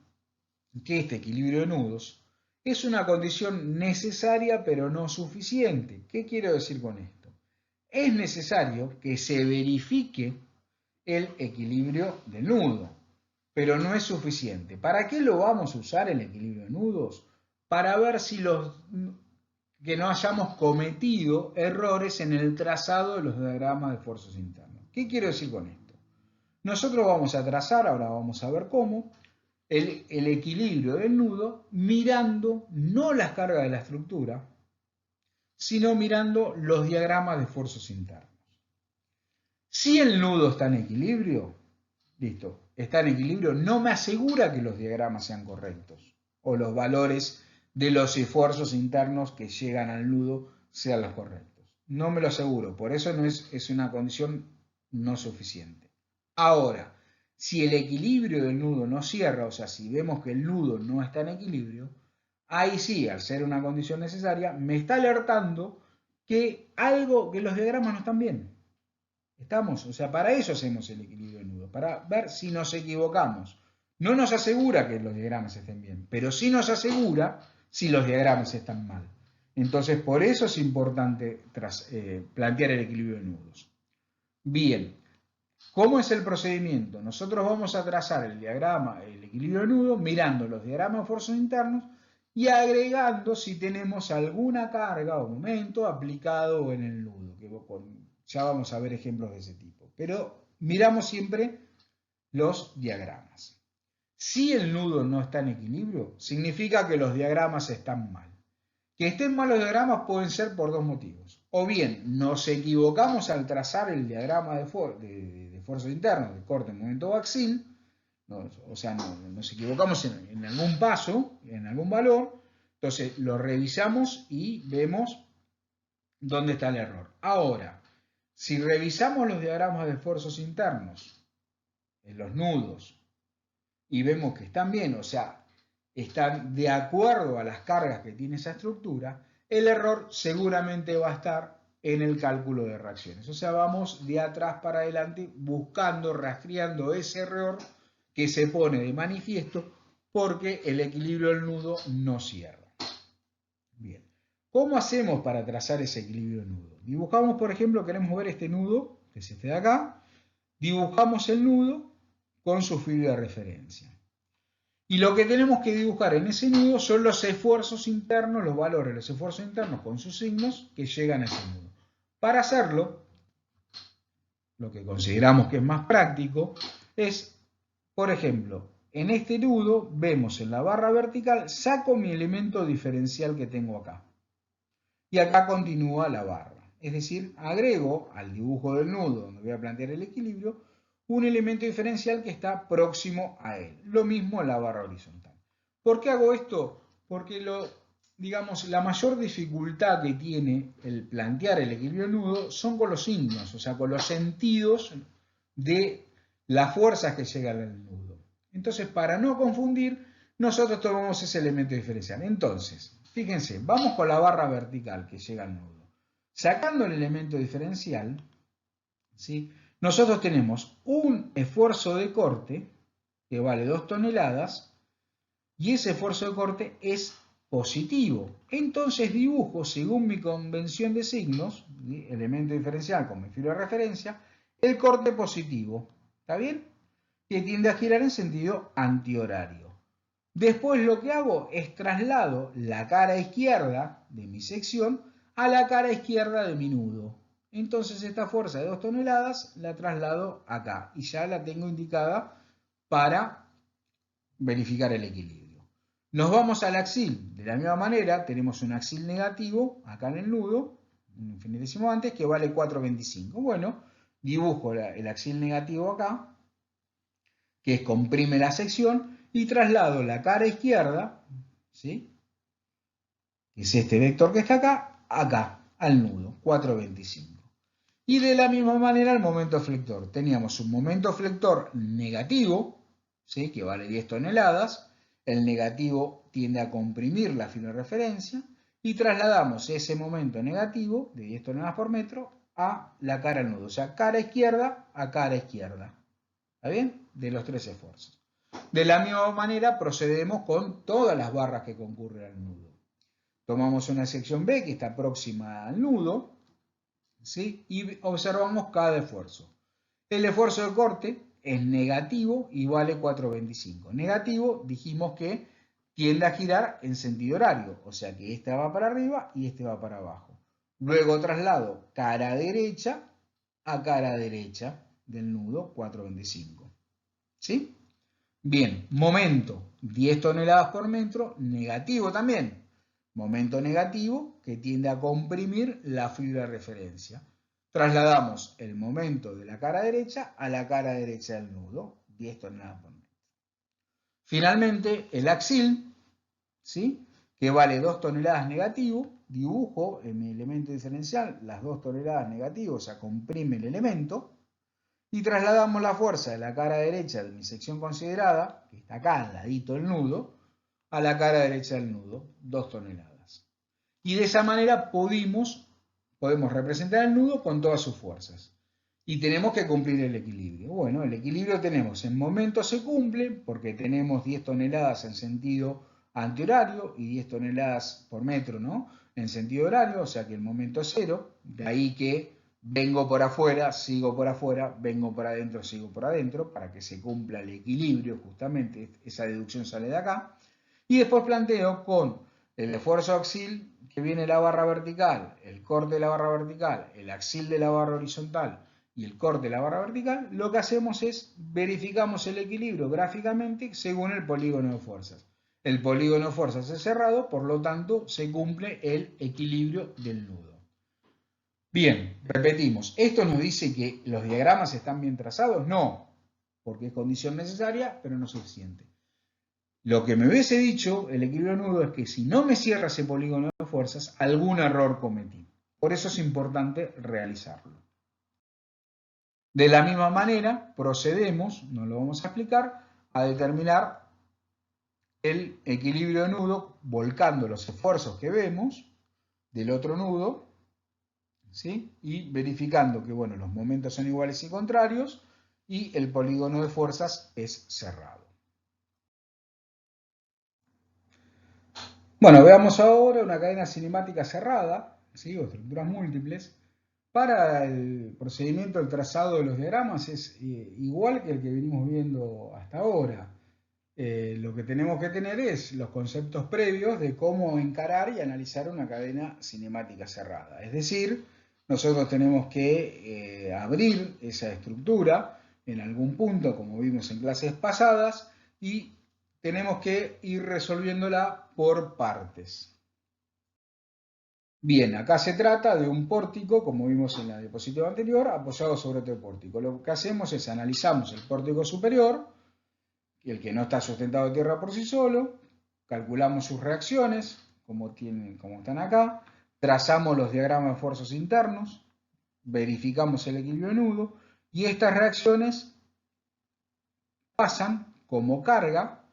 A: que este equilibrio de nudos es una condición necesaria pero no suficiente. ¿Qué quiero decir con esto? Es necesario que se verifique el equilibrio del nudo, pero no es suficiente. ¿Para qué lo vamos a usar el equilibrio de nudos? Para ver si que no hayamos cometido errores en el trazado de los diagramas de esfuerzos internos. ¿Qué quiero decir con esto? Nosotros vamos a trazar, ahora vamos a ver cómo, el equilibrio del nudo mirando no las cargas de la estructura, sino mirando los diagramas de esfuerzos internos. Si el nudo está en equilibrio, listo, está en equilibrio, no me asegura que los diagramas sean correctos o los valores de los esfuerzos internos que llegan al nudo sean los correctos. No me lo aseguro, por eso no es una condición no suficiente. Ahora, si el equilibrio del nudo no cierra, o sea, si vemos que el nudo no está en equilibrio, ahí sí, al ser una condición necesaria, me está alertando que que los diagramas no están bien. ¿Estamos? O sea, para eso hacemos el equilibrio de nudo, para ver si nos equivocamos. No nos asegura que los diagramas estén bien, pero sí nos asegura si los diagramas están mal. Entonces, por eso es importante plantear el equilibrio de nudos. Bien, ¿cómo es el procedimiento? Nosotros vamos a trazar el diagrama, el equilibrio de nudo, mirando los diagramas de esfuerzos internos y agregando si tenemos alguna carga o momento aplicado en el nudo, que ya vamos a ver ejemplos de ese tipo. Pero miramos siempre los diagramas. Si el nudo no está en equilibrio, significa que los diagramas están mal. Que estén mal los diagramas pueden ser por dos motivos. o bien nos equivocamos al trazar el diagrama de fuerzas internas, de corte, momento o axil, o sea, nos equivocamos en algún paso, en algún valor, entonces lo revisamos y vemos dónde está el error. Ahora, si revisamos los diagramas de esfuerzos internos en los nudos y vemos que están bien, o sea, están de acuerdo a las cargas que tiene esa estructura, el error seguramente va a estar en el cálculo de reacciones. O sea, vamos de atrás para adelante buscando, rastreando ese error que se pone de manifiesto porque el equilibrio del nudo no cierra. Bien. ¿Cómo hacemos para trazar ese equilibrio del nudo? Dibujamos, por ejemplo, queremos ver este nudo, que es este de acá. Dibujamos el nudo con su fibra de referencia. Y lo que tenemos que dibujar en ese nudo son los esfuerzos internos, los valores de los esfuerzos internos con sus signos que llegan a ese nudo. Para hacerlo, lo que consideramos que es más práctico es, por ejemplo, en este nudo vemos en la barra vertical, saco mi elemento diferencial que tengo acá. Y acá continúa la barra. Es decir, agrego al dibujo del nudo, donde voy a plantear el equilibrio, un elemento diferencial que está próximo a él. Lo mismo en la barra horizontal. ¿Por qué hago esto? Porque digamos, la mayor dificultad que tiene el plantear el equilibrio del nudo son con los signos, o sea, con los sentidos de las fuerzas que llegan al nudo. Entonces, para no confundir, nosotros tomamos ese elemento diferencial. Entonces, fíjense, vamos con la barra vertical que llega al nudo. Sacando el elemento diferencial, ¿sí?, nosotros tenemos un esfuerzo de corte que vale 2 toneladas y ese esfuerzo de corte es positivo. Entonces dibujo, según mi convención de signos, ¿sí?, elemento diferencial con mi fibra de referencia, el corte positivo. ¿Está bien? Que tiende a girar en sentido antihorario. Después lo que hago es traslado la cara izquierda de mi sección a la cara izquierda de mi nudo. Entonces esta fuerza de 2 toneladas la traslado acá y ya la tengo indicada para verificar el equilibrio. Nos vamos al axil. De la misma manera tenemos un axil negativo acá en el nudo, un infinitésimo antes, que vale 4,25. Bueno, dibujo el axil negativo acá, que comprime la sección, y traslado la cara izquierda, ¿sí?, que es este vector que está acá, al nudo, 4,25. Y de la misma manera el momento flector. Teníamos un momento flector negativo, ¿sí?, que vale 10 toneladas. El negativo tiende a comprimir la fibra de referencia y trasladamos ese momento negativo de 10 toneladas por metro a la cara del nudo. O sea, cara izquierda a cara izquierda. ¿Está bien? De los 3 esfuerzos. De la misma manera procedemos con todas las barras que concurren al nudo. Tomamos una sección B que está próxima al nudo, ¿sí?, y observamos cada esfuerzo. El esfuerzo de corte es negativo y vale 4,25. Negativo, dijimos que tiende a girar en sentido horario, o sea que este va para arriba y este va para abajo. Luego traslado cara derecha a cara derecha del nudo, 4,25. ¿Sí? Bien, momento, 10 toneladas por metro, negativo también. Momento negativo que tiende a comprimir la fibra de referencia. Trasladamos el momento de la cara derecha a la cara derecha del nudo, 10 toneladas por metro. Finalmente, el axil, ¿sí?, que vale 2 toneladas negativo, dibujo en mi elemento diferencial las 2 toneladas negativas, o sea, comprime el elemento, y trasladamos la fuerza de la cara derecha de mi sección considerada, que está acá al ladito del nudo, a la cara derecha del nudo, 2 toneladas. Y de esa manera podemos representar el nudo con todas sus fuerzas. Y tenemos que cumplir el equilibrio. Bueno, el equilibrio tenemos, en momento se cumple, porque tenemos 10 toneladas en sentido antihorario y 10 toneladas por metro, ¿no?, en sentido horario, o sea que el momento es 0, de ahí que vengo por afuera, sigo por afuera, vengo por adentro, sigo por adentro, para que se cumpla el equilibrio, justamente esa deducción sale de acá. Y después planteo con el esfuerzo axil, que viene la barra vertical, el corte de la barra vertical, el axil de la barra horizontal y el corte de la barra vertical, lo que hacemos es verificamos el equilibrio gráficamente según el polígono de fuerzas. El polígono de fuerzas es cerrado, por lo tanto se cumple el equilibrio del nudo. Bien, repetimos. ¿Esto nos dice que los diagramas están bien trazados? No, porque es condición necesaria, pero no suficiente. Lo que me hubiese dicho el equilibrio nudo es que si no me cierra ese polígono de fuerzas, algún error cometí. Por eso es importante realizarlo. De la misma manera, procedemos, no lo vamos a explicar, a determinar el equilibrio de nudo volcando los esfuerzos que vemos del otro nudo, ¿sí? Y verificando que bueno, los momentos son iguales y contrarios y el polígono de fuerzas es cerrado. Bueno, veamos ahora una cadena cinemática cerrada, ¿sí? O estructuras múltiples. Para el procedimiento del trazado de los diagramas es igual que el que venimos viendo hasta ahora. Lo que tenemos que tener es los conceptos previos de cómo encarar y analizar una cadena cinemática cerrada. Es decir, nosotros tenemos que abrir esa estructura en algún punto, como vimos en clases pasadas, y tenemos que ir resolviéndola por partes. Bien, acá se trata de un pórtico, como vimos en la diapositiva anterior, apoyado sobre otro pórtico. Lo que hacemos es analizamos el pórtico superior, el que no está sustentado de tierra por sí solo, calculamos sus reacciones, como están acá, trazamos los diagramas de esfuerzos internos, verificamos el equilibrio de nudo, y estas reacciones pasan como carga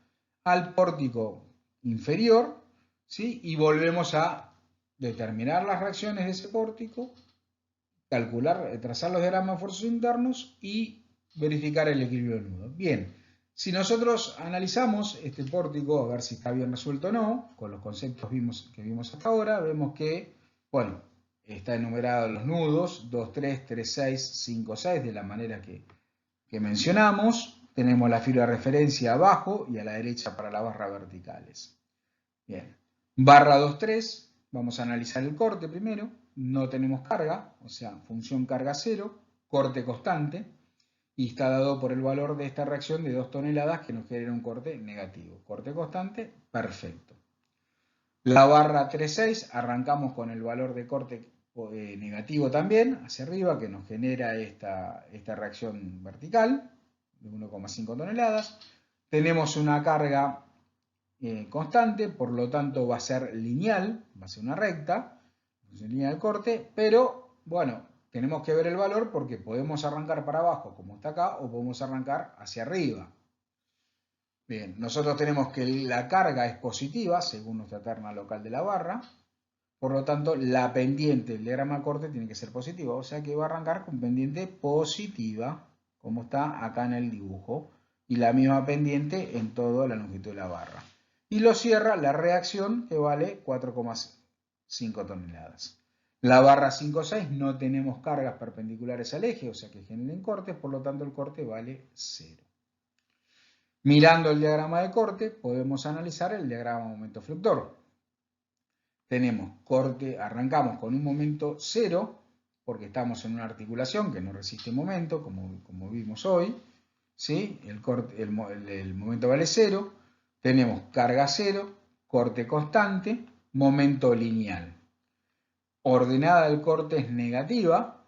A: al pórtico inferior, ¿sí? Y volvemos a determinar las reacciones de ese pórtico, calcular, trazar los diagramas de esfuerzos internos y verificar el equilibrio del nudo. Bien, si nosotros analizamos este pórtico, a ver si está bien resuelto o no, con los conceptos que vimos hasta ahora, vemos que, bueno, está enumerado los nudos, 2, 3, 3, 6, 5, 6, de la manera que mencionamos. Tenemos la fibra de referencia abajo y a la derecha para las barras verticales. Bien, barra 2, 3, vamos a analizar el corte primero. No tenemos carga, o sea, función carga 0, corte constante, y está dado por el valor de esta reacción de 2 toneladas que nos genera un corte negativo. Corte constante, perfecto. La barra 3,6, arrancamos con el valor de corte negativo también, hacia arriba, que nos genera esta reacción vertical de 1,5 toneladas. Tenemos una carga constante, por lo tanto va a ser lineal, va a ser una recta, línea de corte, pero bueno, tenemos que ver el valor porque podemos arrancar para abajo como está acá o podemos arrancar hacia arriba. Bien, nosotros tenemos que la carga es positiva según nuestra terna local de la barra, por lo tanto la pendiente del diagrama de corte tiene que ser positiva, o sea que va a arrancar con pendiente positiva, como está acá en el dibujo, y la misma pendiente en toda la longitud de la barra. Y lo cierra la reacción que vale 4,5 toneladas. La barra 5,6 no tenemos cargas perpendiculares al eje, o sea que generen cortes, por lo tanto el corte vale 0. Mirando el diagrama de corte, podemos analizar el diagrama de momento fluctor. Tenemos corte, arrancamos con un momento 0, porque estamos en una articulación que no resiste momento, como vimos hoy. ¿Sí? El momento vale 0. Tenemos carga 0, corte constante, momento lineal. Ordenada del corte es negativa,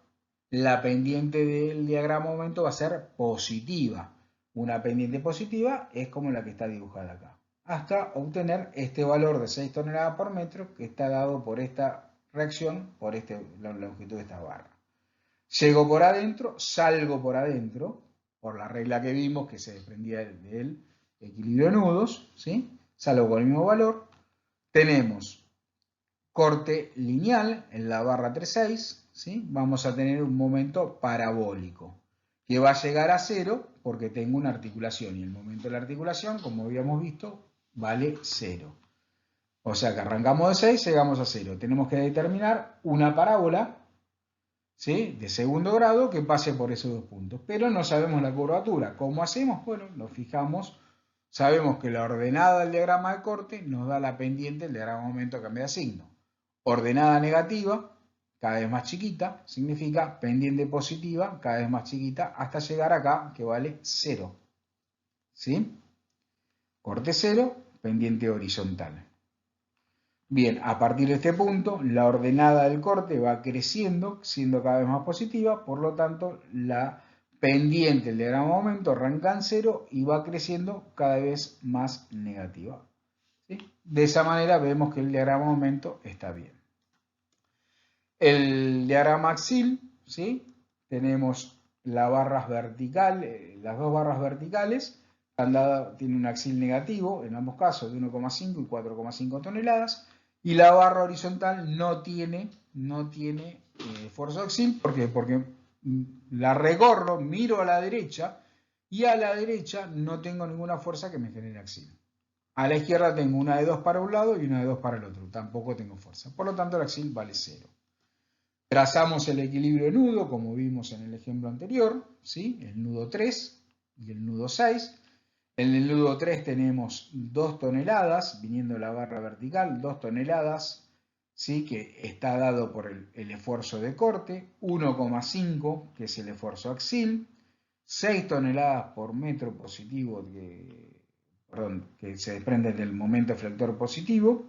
A: la pendiente del diagrama de momento va a ser positiva. Una pendiente positiva es como la que está dibujada acá. Hasta obtener este valor de 6 toneladas por metro que está dado por esta reacción, por la longitud de esta barra. Llego por adentro, salgo por adentro, por la regla que vimos que se desprendía del equilibrio de nudos, ¿sí? Salgo con el mismo valor. Tenemos corte lineal en la barra 3,6, ¿sí? Vamos a tener un momento parabólico que va a llegar a 0 porque tengo una articulación y el momento de la articulación, como habíamos visto, vale 0. O sea que arrancamos de 6, llegamos a 0. Tenemos que determinar una parábola, ¿sí? De segundo grado que pase por esos dos puntos, pero no sabemos la curvatura. ¿Cómo hacemos? Bueno, nos fijamos, sabemos que la ordenada del diagrama de corte nos da la pendiente del diagrama de momento que cambia de signo. Ordenada negativa, cada vez más chiquita, significa pendiente positiva, cada vez más chiquita, hasta llegar acá, que vale 0. ¿Sí? Corte 0, pendiente horizontal. Bien, a partir de este punto, la ordenada del corte va creciendo, siendo cada vez más positiva, por lo tanto, la pendiente del diagrama de momento arranca en cero y va creciendo cada vez más negativa. ¿Sí? De esa manera vemos que el diagrama de momento está bien. El diagrama axil, ¿sí? Tenemos las barras verticales, las dos barras verticales, tiene un axil negativo, en ambos casos de 1,5 y 4,5 toneladas, y la barra horizontal no tiene fuerza axil. ¿Por qué? Porque la recorro, miro a la derecha, y a la derecha no tengo ninguna fuerza que me genere axil. A la izquierda tengo una de 2 para un lado y una de 2 para el otro, tampoco tengo fuerza. Por lo tanto, el axil vale 0. Trazamos el equilibrio de nudo, como vimos en el ejemplo anterior, ¿sí? El nudo 3 y el nudo 6. En el nudo 3 tenemos 2 toneladas, viniendo la barra vertical, 2 toneladas, ¿sí? Que está dado por el esfuerzo de corte, 1,5, que es el esfuerzo axil, 6 toneladas por metro positivo que se desprende del momento flector positivo.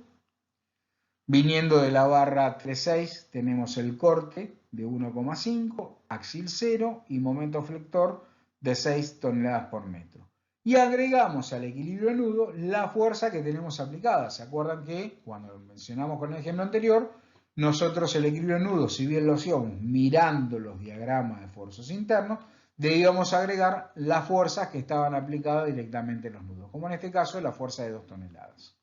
A: Viniendo de la barra 3,6 tenemos el corte de 1,5, axil 0 y momento flector de 6 toneladas por metro. Y agregamos al equilibrio de nudo la fuerza que tenemos aplicada. ¿Se acuerdan que cuando lo mencionamos con el ejemplo anterior, nosotros el equilibrio de nudo, si bien lo hacíamos mirando los diagramas de fuerzas internos, debíamos agregar las fuerzas que estaban aplicadas directamente en los nudos, como en este caso la fuerza de 2 toneladas.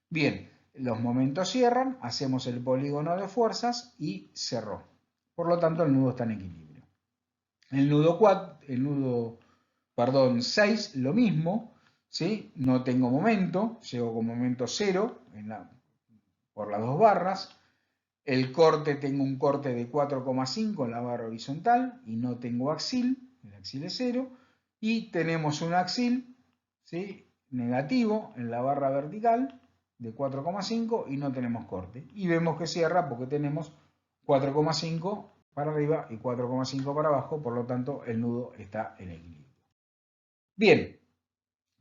A: Bien, los momentos cierran, hacemos el polígono de fuerzas y cerró. Por lo tanto, el nudo está en equilibrio. El nudo 6, lo mismo, ¿sí? No tengo momento, llego con momento 0 por las dos barras. El corte, tengo un corte de 4,5 en la barra horizontal y no tengo axil, el axil es 0. Y tenemos un axil, ¿sí? Negativo en la barra vertical de 4,5 y no tenemos corte. Y vemos que cierra porque tenemos 4,5 para arriba y 4,5 para abajo, por lo tanto el nudo está en equilibrio. Bien,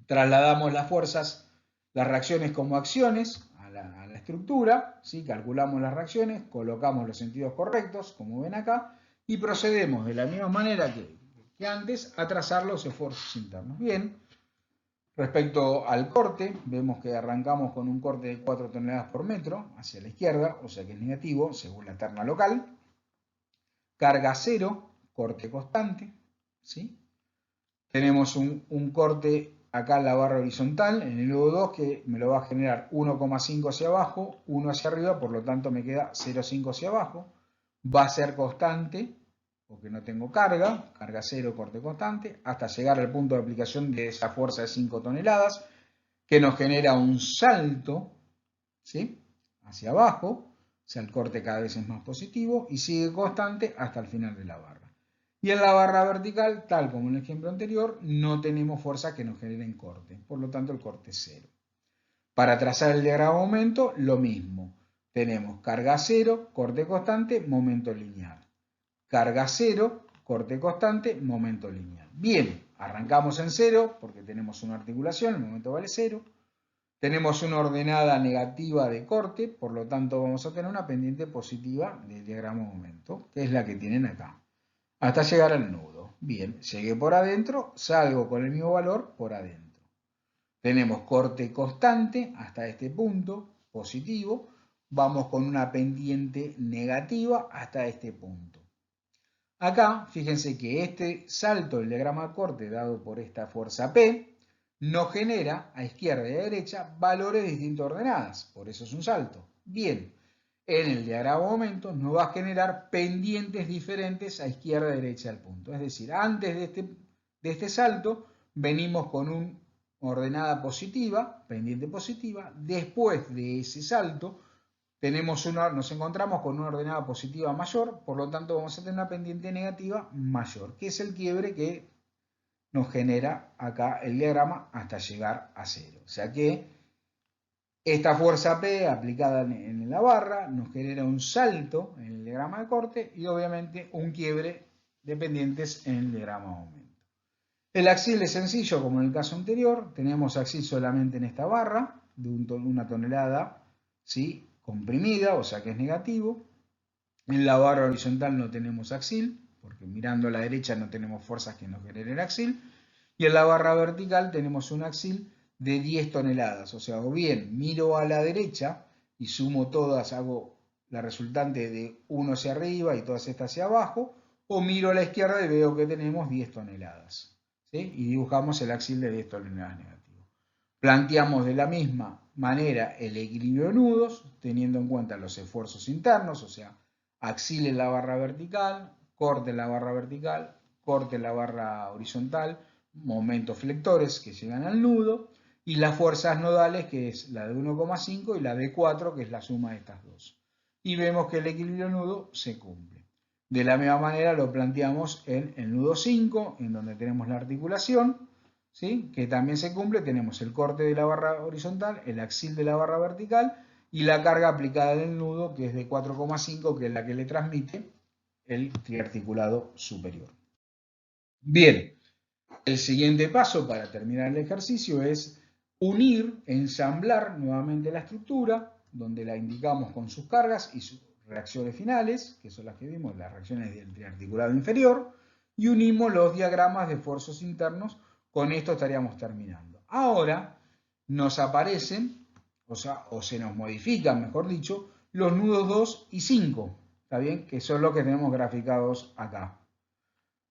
A: trasladamos las fuerzas, las reacciones como acciones a la estructura, ¿sí? Calculamos las reacciones, colocamos los sentidos correctos, como ven acá, y procedemos de la misma manera que antes a trazar los esfuerzos internos. Bien. Respecto al corte, vemos que arrancamos con un corte de 4 toneladas por metro hacia la izquierda, o sea que es negativo según la terna local. Carga 0, corte constante, ¿sí? Tenemos un corte acá en la barra horizontal, en el nudo 2, que me lo va a generar 1,5 hacia abajo, 1 hacia arriba, por lo tanto me queda 0,5 hacia abajo. Va a ser constante, porque no tengo carga 0, corte constante, hasta llegar al punto de aplicación de esa fuerza de 5 toneladas, que nos genera un salto, ¿sí? Hacia abajo, o sea, el corte cada vez es más positivo y sigue constante hasta el final de la barra. Y en la barra vertical, tal como en el ejemplo anterior, no tenemos fuerza que nos generen corte, por lo tanto el corte es 0. Para trazar el diagrama de momento, lo mismo. Tenemos carga 0, corte constante, momento lineal. Carga 0, corte constante, momento lineal. Bien, arrancamos en 0 porque tenemos una articulación, el momento vale 0. Tenemos una ordenada negativa de corte, por lo tanto vamos a tener una pendiente positiva del diagrama de momento, que es la que tienen acá, hasta llegar al nudo. Bien, llegué por adentro, salgo con el mismo valor por adentro. Tenemos corte constante hasta este punto, positivo, vamos con una pendiente negativa hasta este punto. Acá, fíjense que este salto del diagrama de corte dado por esta fuerza P, nos genera a izquierda y a derecha valores de distintas ordenadas, por eso es un salto. Bien, en el diagrama de momento nos va a generar pendientes diferentes a izquierda y derecha del punto. Es decir, antes de este salto venimos con una ordenada positiva, pendiente positiva, después de ese salto nos encontramos con una ordenada positiva mayor, por lo tanto vamos a tener una pendiente negativa mayor, que es el quiebre que nos genera acá el diagrama hasta llegar a 0. O sea que esta fuerza P aplicada en la barra nos genera un salto en el diagrama de corte y obviamente un quiebre de pendientes en el diagrama de aumento. El axil es sencillo como en el caso anterior, tenemos axil solamente en esta barra de 1 tonelada, ¿sí? comprimida, o sea que es negativo. En la barra horizontal no tenemos axil, porque mirando a la derecha no tenemos fuerzas que nos generen axil. Y en la barra vertical tenemos un axil de 10 toneladas. O sea, o bien miro a la derecha y sumo todas, hago la resultante de 1 hacia arriba y todas estas hacia abajo, o miro a la izquierda y veo que tenemos 10 toneladas. ¿Sí? Y dibujamos el axil de 10 toneladas negativo. Planteamos de la misma manera el equilibrio de nudos, teniendo en cuenta los esfuerzos internos, o sea, axil en la barra vertical, corte en la barra vertical, corte en la barra horizontal, momentos flectores que llegan al nudo, y las fuerzas nodales, que es la de 1,5 y la de 4, que es la suma de estas dos. Y vemos que el equilibrio nudo se cumple. De la misma manera lo planteamos en el nudo 5, en donde tenemos la articulación, ¿sí? Que también se cumple. Tenemos el corte de la barra horizontal, el axil de la barra vertical y la carga aplicada en el nudo, que es de 4,5, que es la que le transmite el triarticulado superior. Bien, el siguiente paso para terminar el ejercicio es unir, ensamblar nuevamente la estructura, donde la indicamos con sus cargas y sus reacciones finales, que son las que vimos, las reacciones del triarticulado inferior, y unimos los diagramas de esfuerzos internos. Con esto estaríamos terminando. Ahora nos aparecen, o se nos modifican, mejor dicho, los nudos 2 y 5, ¿está bien? Que son los que tenemos graficados acá.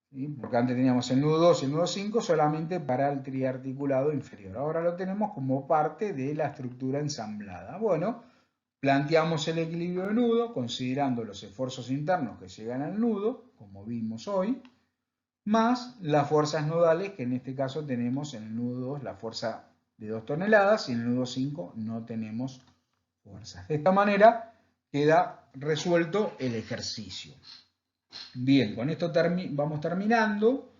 A: ¿Sí? Porque antes teníamos el nudo 2 y el nudo 5 solamente para el triarticulado inferior. Ahora lo tenemos como parte de la estructura ensamblada. Bueno, planteamos el equilibrio de nudo considerando los esfuerzos internos que llegan al nudo, como vimos hoy, más las fuerzas nodales, que en este caso tenemos en el nudo 2 la fuerza de 2 toneladas y en el nudo 5 no tenemos fuerzas. De esta manera queda resuelto el ejercicio. Bien, con esto vamos terminando.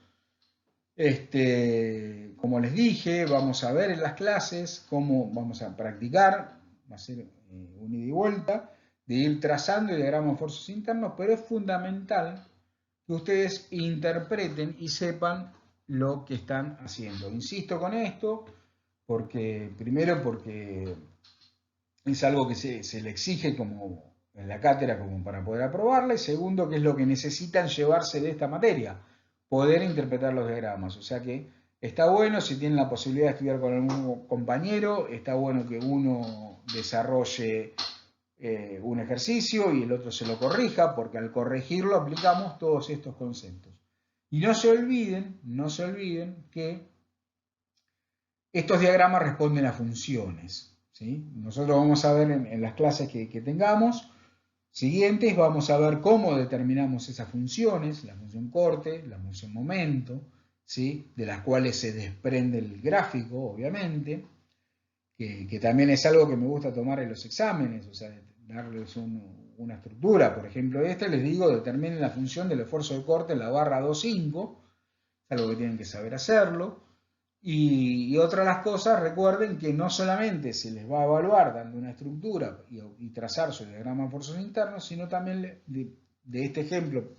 A: Como les dije, vamos a ver en las clases cómo vamos a practicar, va a ser un ida y vuelta, de ir trazando el diagrama de esfuerzos internos, pero es fundamental que ustedes interpreten y sepan lo que están haciendo. Insisto con esto, primero porque es algo que se le exige como en la cátedra como para poder aprobarla, y segundo, que es lo que necesitan llevarse de esta materia, poder interpretar los diagramas. O sea que está bueno, si tienen la posibilidad de estudiar con algún compañero, está bueno que uno desarrolle un ejercicio y el otro se lo corrija, porque al corregirlo aplicamos todos estos conceptos. Y no se olviden que estos diagramas responden a funciones. ¿Sí? Nosotros vamos a ver en las clases que tengamos siguientes, vamos a ver cómo determinamos esas funciones, la función corte, la función momento, ¿sí? De las cuales se desprende el gráfico, obviamente, que también es algo que me gusta tomar en los exámenes, o sea, darles una estructura. Por ejemplo, les digo, determinen la función del esfuerzo de corte en la barra 2,5, es algo que tienen que saber hacerlo. Y otra de las cosas, recuerden que no solamente se les va a evaluar dando una estructura y trazar su diagrama de esfuerzos internos, sino también de este ejemplo,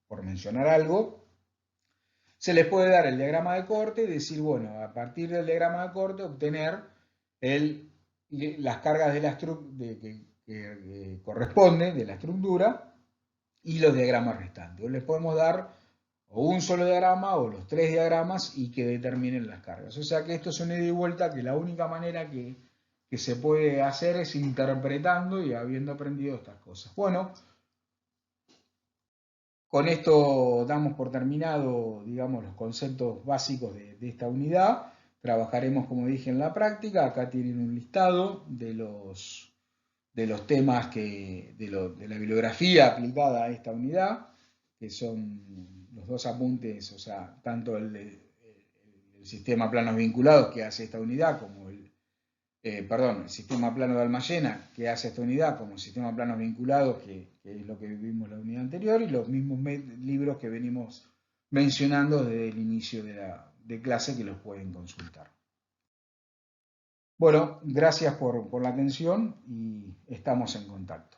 A: por mencionar algo, se les puede dar el diagrama de corte y decir, bueno, a partir del diagrama de corte obtener las cargas de la que corresponden de la estructura y los diagramas restantes. O les podemos dar o un solo diagrama o los 3 diagramas y que determinen las cargas. O sea que esto es un ida y vuelta, que la única manera que se puede hacer es interpretando y habiendo aprendido estas cosas. Bueno, con esto damos por terminado, digamos, los conceptos básicos de esta unidad. Trabajaremos, como dije, en la práctica. Acá tienen un listado de los temas de la bibliografía aplicada a esta unidad, que son los dos apuntes, o sea, tanto el sistema planos vinculados que hace esta unidad, como el sistema plano de Almayena que hace esta unidad, como el sistema planos vinculados, que es lo que vimos en la unidad anterior, y los mismos libros que venimos mencionando desde el inicio de clase, que los pueden consultar. Bueno, gracias por la atención y estamos en contacto.